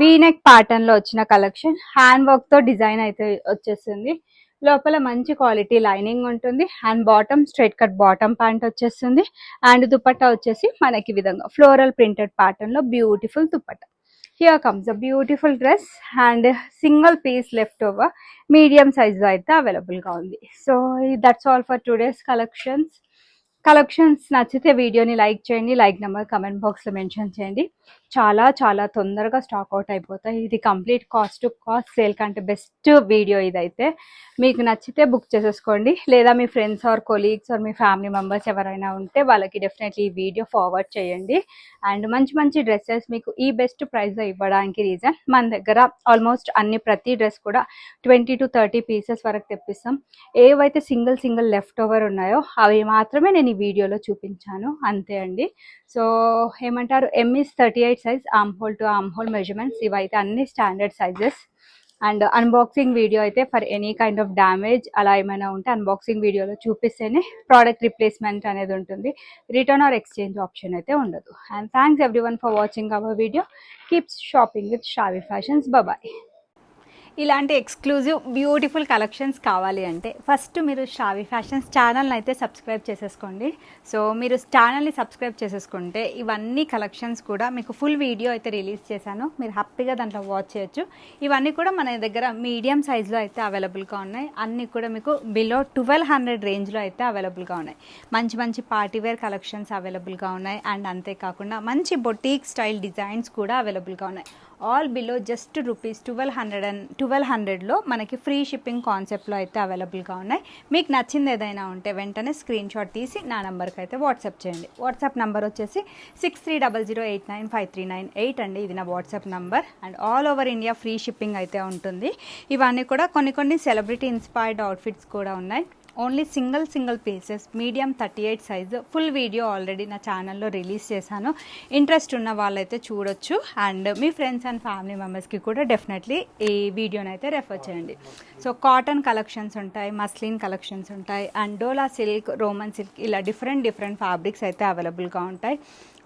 వీనెక్ ప్యాటర్న్లో వచ్చిన కలెక్షన్. హ్యాండ్ వర్క్తో డిజైన్ అయితే వచ్చేసింది. లోపల మంచి క్వాలిటీ లైనింగ్ ఉంటుంది. And bottom straight cut bottom pant వచ్చేస్తుంది. అండ్ దుపట్టా వచ్చేసి మనకి విధంగా ఫ్లోరల్ ప్రింటెడ్ ప్యాటర్న్ లో beautiful dupatta. Here comes a beautiful dress and single piece left over. Medium size అయితే అవైలబుల్ గా ఉంది. So that's all for today's collections నచ్చితే వీడియోని లైక్ చేయండి. లైక్ నెంబర్ కమెంట్ బాక్స్లో మెన్షన్ చేయండి. చాలా చాలా తొందరగా స్టాక్ అవుట్ అయిపోతాయి. ఇది complete cost to cost sale కంటే బెస్ట్ వీడియో ఇదైతే. మీకు నచ్చితే బుక్ చేసేసుకోండి. లేదా మీ ఫ్రెండ్స్ ఆర్ కొలీగ్స్ ఆర్ మీ ఫ్యామిలీ మెంబర్స్ ఎవరైనా ఉంటే వాళ్ళకి డెఫినెట్లీ ఈ వీడియో ఫార్వర్డ్ చేయండి. అండ్ మంచి మంచి డ్రెస్సెస్ మీకు ఈ బెస్ట్ ప్రైస్లో ఇవ్వడానికి రీజన్, మన దగ్గర ఆల్మోస్ట్ ప్రతి డ్రెస్ కూడా 20 to 30 పీసెస్ వరకు తెప్పిస్తాం. ఏవైతే సింగిల్ లెఫ్ట్ ఓవర్ ఉన్నాయో అవి మాత్రమే నేను ఈ వీడియోలో చూపించాను, అంతే అండి. సో ఏమంటారు, ఎంఈస్ 38 size, arm hole to arm hole measurements. ఇవైతే అన్ని standard sizes. And unboxing video అయితే for any kind of damage అలా ఏమైనా ఉంటే అన్బాక్సింగ్ వీడియోలో చూపిస్తేనే ప్రోడక్ట్ రిప్లేస్మెంట్ అనేది ఉంటుంది. రిటర్న్ ఆర్ ఎక్స్చేంజ్ ఆప్షన్ అయితే ఉండదు. And thanks everyone for watching our video. Keep shopping with Shravya fashions. Bye. ఇలాంటి ఎక్స్క్లూజివ్ బ్యూటిఫుల్ కలెక్షన్స్ కావాలి అంటే ఫస్ట్ మీరు శ్రావ్య ఫ్యాషన్స్ ఛానల్ని అయితే సబ్స్క్రైబ్ చేసేసుకోండి. సో మీరు ఛానల్ని సబ్స్క్రైబ్ చేసేసుకుంటే ఇవన్నీ కలెక్షన్స్ కూడా మీకు ఫుల్ వీడియో అయితే రిలీజ్ చేశాను, మీరు హ్యాపీగా దాంట్లో వాచ్ చేయొచ్చు. ఇవన్నీ కూడా మన దగ్గర మీడియం సైజులో అయితే అవైలబుల్గా ఉన్నాయి. అన్నీ కూడా మీకు బిలో 1200 రేంజ్లో అయితే అవైలబుల్గా ఉన్నాయి. మంచి మంచి పార్టీవేర్ కలెక్షన్స్ అవైలబుల్గా ఉన్నాయి. అండ్ అంతేకాకుండా మంచి బొటీక్ స్టైల్ డిజైన్స్ కూడా అవైలబుల్గా ఉన్నాయి. ఆల్ బిలో జస్ట్ ₹1200లో మనకి ఫ్రీ షిప్పింగ్ కాన్సెప్ట్లో అయితే అవైలబుల్గా ఉన్నాయి. మీకు నచ్చింది ఏదైనా ఉంటే వెంటనే స్క్రీన్ షాట్ తీసి నా నెంబర్కి అయితే వాట్సాప్ చేయండి. వాట్సాప్ నెంబర్ వచ్చేసి 6300895398 అండి. ఇది నా WhatsApp number. And all over India free shipping అయితే ఉంటుంది. ఇవన్నీ కూడా కొన్ని సెలబ్రిటీ ఇన్స్పైర్డ్ అవుట్ఫిట్స్ కూడా ఉన్నాయి. Only single pieces, medium 38 size. Full video already నా ఛానల్లో రిలీజ్ చేశాను. ఇంట్రెస్ట్ ఉన్న వాళ్ళైతే చూడొచ్చు. అండ్ మీ ఫ్రెండ్స్ అండ్ ఫ్యామిలీ మెంబర్స్కి కూడా డెఫినెట్లీ ఈ వీడియోని అయితే రెఫర్ చేయండి. సో కాటన్ కలెక్షన్స్ ఉంటాయి, మస్లిన్ కలెక్షన్స్ ఉంటాయి, and dola silk, Roman silk, ఇలా డిఫరెంట్ ఫ్యాబ్రిక్స్ అయితే అవైలబుల్గా ఉంటాయి.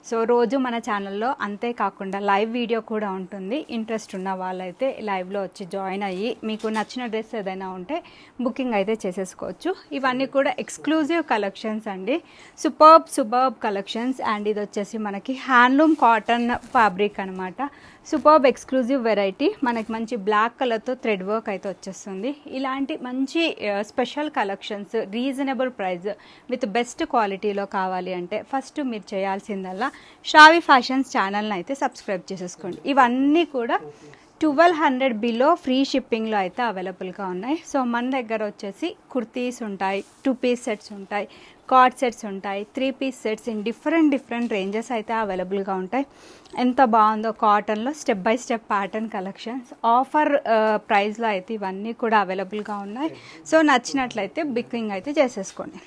సో రోజు మన ఛానల్లో అంతేకాకుండా లైవ్ వీడియో కూడా ఉంటుంది. ఇంట్రెస్ట్ ఉన్న వాళ్ళైతే లైవ్లో వచ్చి జాయిన్ అయ్యి మీకు నచ్చిన డ్రెస్ ఏదైనా ఉంటే బుకింగ్ అయితే చేసేసుకోవచ్చు. ఇవన్నీ కూడా ఎక్స్క్లూజివ్ కలెక్షన్స్ అండి, సూపర్బ్ కలెక్షన్స్. అండ్ ఇది వచ్చేసి మనకి హ్యాండ్లూమ్ కాటన్ ఫ్యాబ్రిక్ అనమాట. సూపర్బ్ ఎక్స్క్లూజివ్ వెరైటీ, మనకి మంచి బ్లాక్ కలర్తో థ్రెడ్ వర్క్ అయితే వచ్చేస్తుంది. ఇలాంటి మంచి special collections reasonable price with best క్వాలిటీలో కావాలి అంటే ఫస్ట్ మీరు చేయాల్సిందల్లా శ్రావి ఫ్యాషన్స్ ఛానల్ని అయితే సబ్స్క్రైబ్ చేసేసుకోండి. ఇవన్నీ కూడా 1200 బిలో ఫ్రీ షిప్పింగ్లో అయితే అవైలబుల్గా ఉన్నాయి. సో మన దగ్గర వచ్చేసి కుర్తీస్ ఉంటాయి, 2 పీస్ సెట్స్ ఉంటాయి, కార్డ్ సెట్స్ ఉంటాయి, 3 piece sets in different ranges అయితే అవైలబుల్గా ఉంటాయి. ఎంత బాగుందో కాటన్లో step by step pattern collections offer ప్రైస్లో అయితే ఇవన్నీ కూడా అవైలబుల్గా ఉన్నాయి. సో నచ్చినట్లయితే బుకింగ్ అయితే చేసేసుకోండి.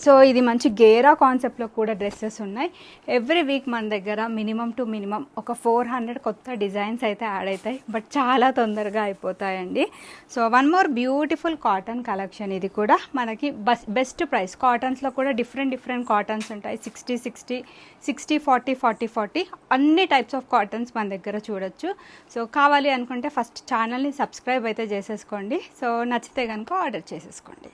సో ఇది మంచి గేరా కాన్సెప్ట్లో కూడా డ్రెస్సెస్ ఉన్నాయి. ఎవ్రీ వీక్ మన దగ్గర మినిమం టు మినిమం ఒక 400 కొత్త డిజైన్స్ అయితే యాడ్ అవుతాయి, బట్ చాలా తొందరగా అయిపోతాయండి. So one more beautiful cotton collection. ఇది కూడా మనకి బెస్ట్ ప్రైస్. కాటన్స్లో కూడా డిఫరెంట్ కాటన్స్ ఉంటాయి. 60 40 అన్ని టైప్స్ ఆఫ్ కాటన్స్ మన దగ్గర చూడొచ్చు. సో కావాలి అనుకుంటే ఫస్ట్ ఛానల్ని సబ్స్క్రైబ్ అయితే చేసేసుకోండి. సో నచ్చితే కనుక ఆర్డర్ చేసేసుకోండి.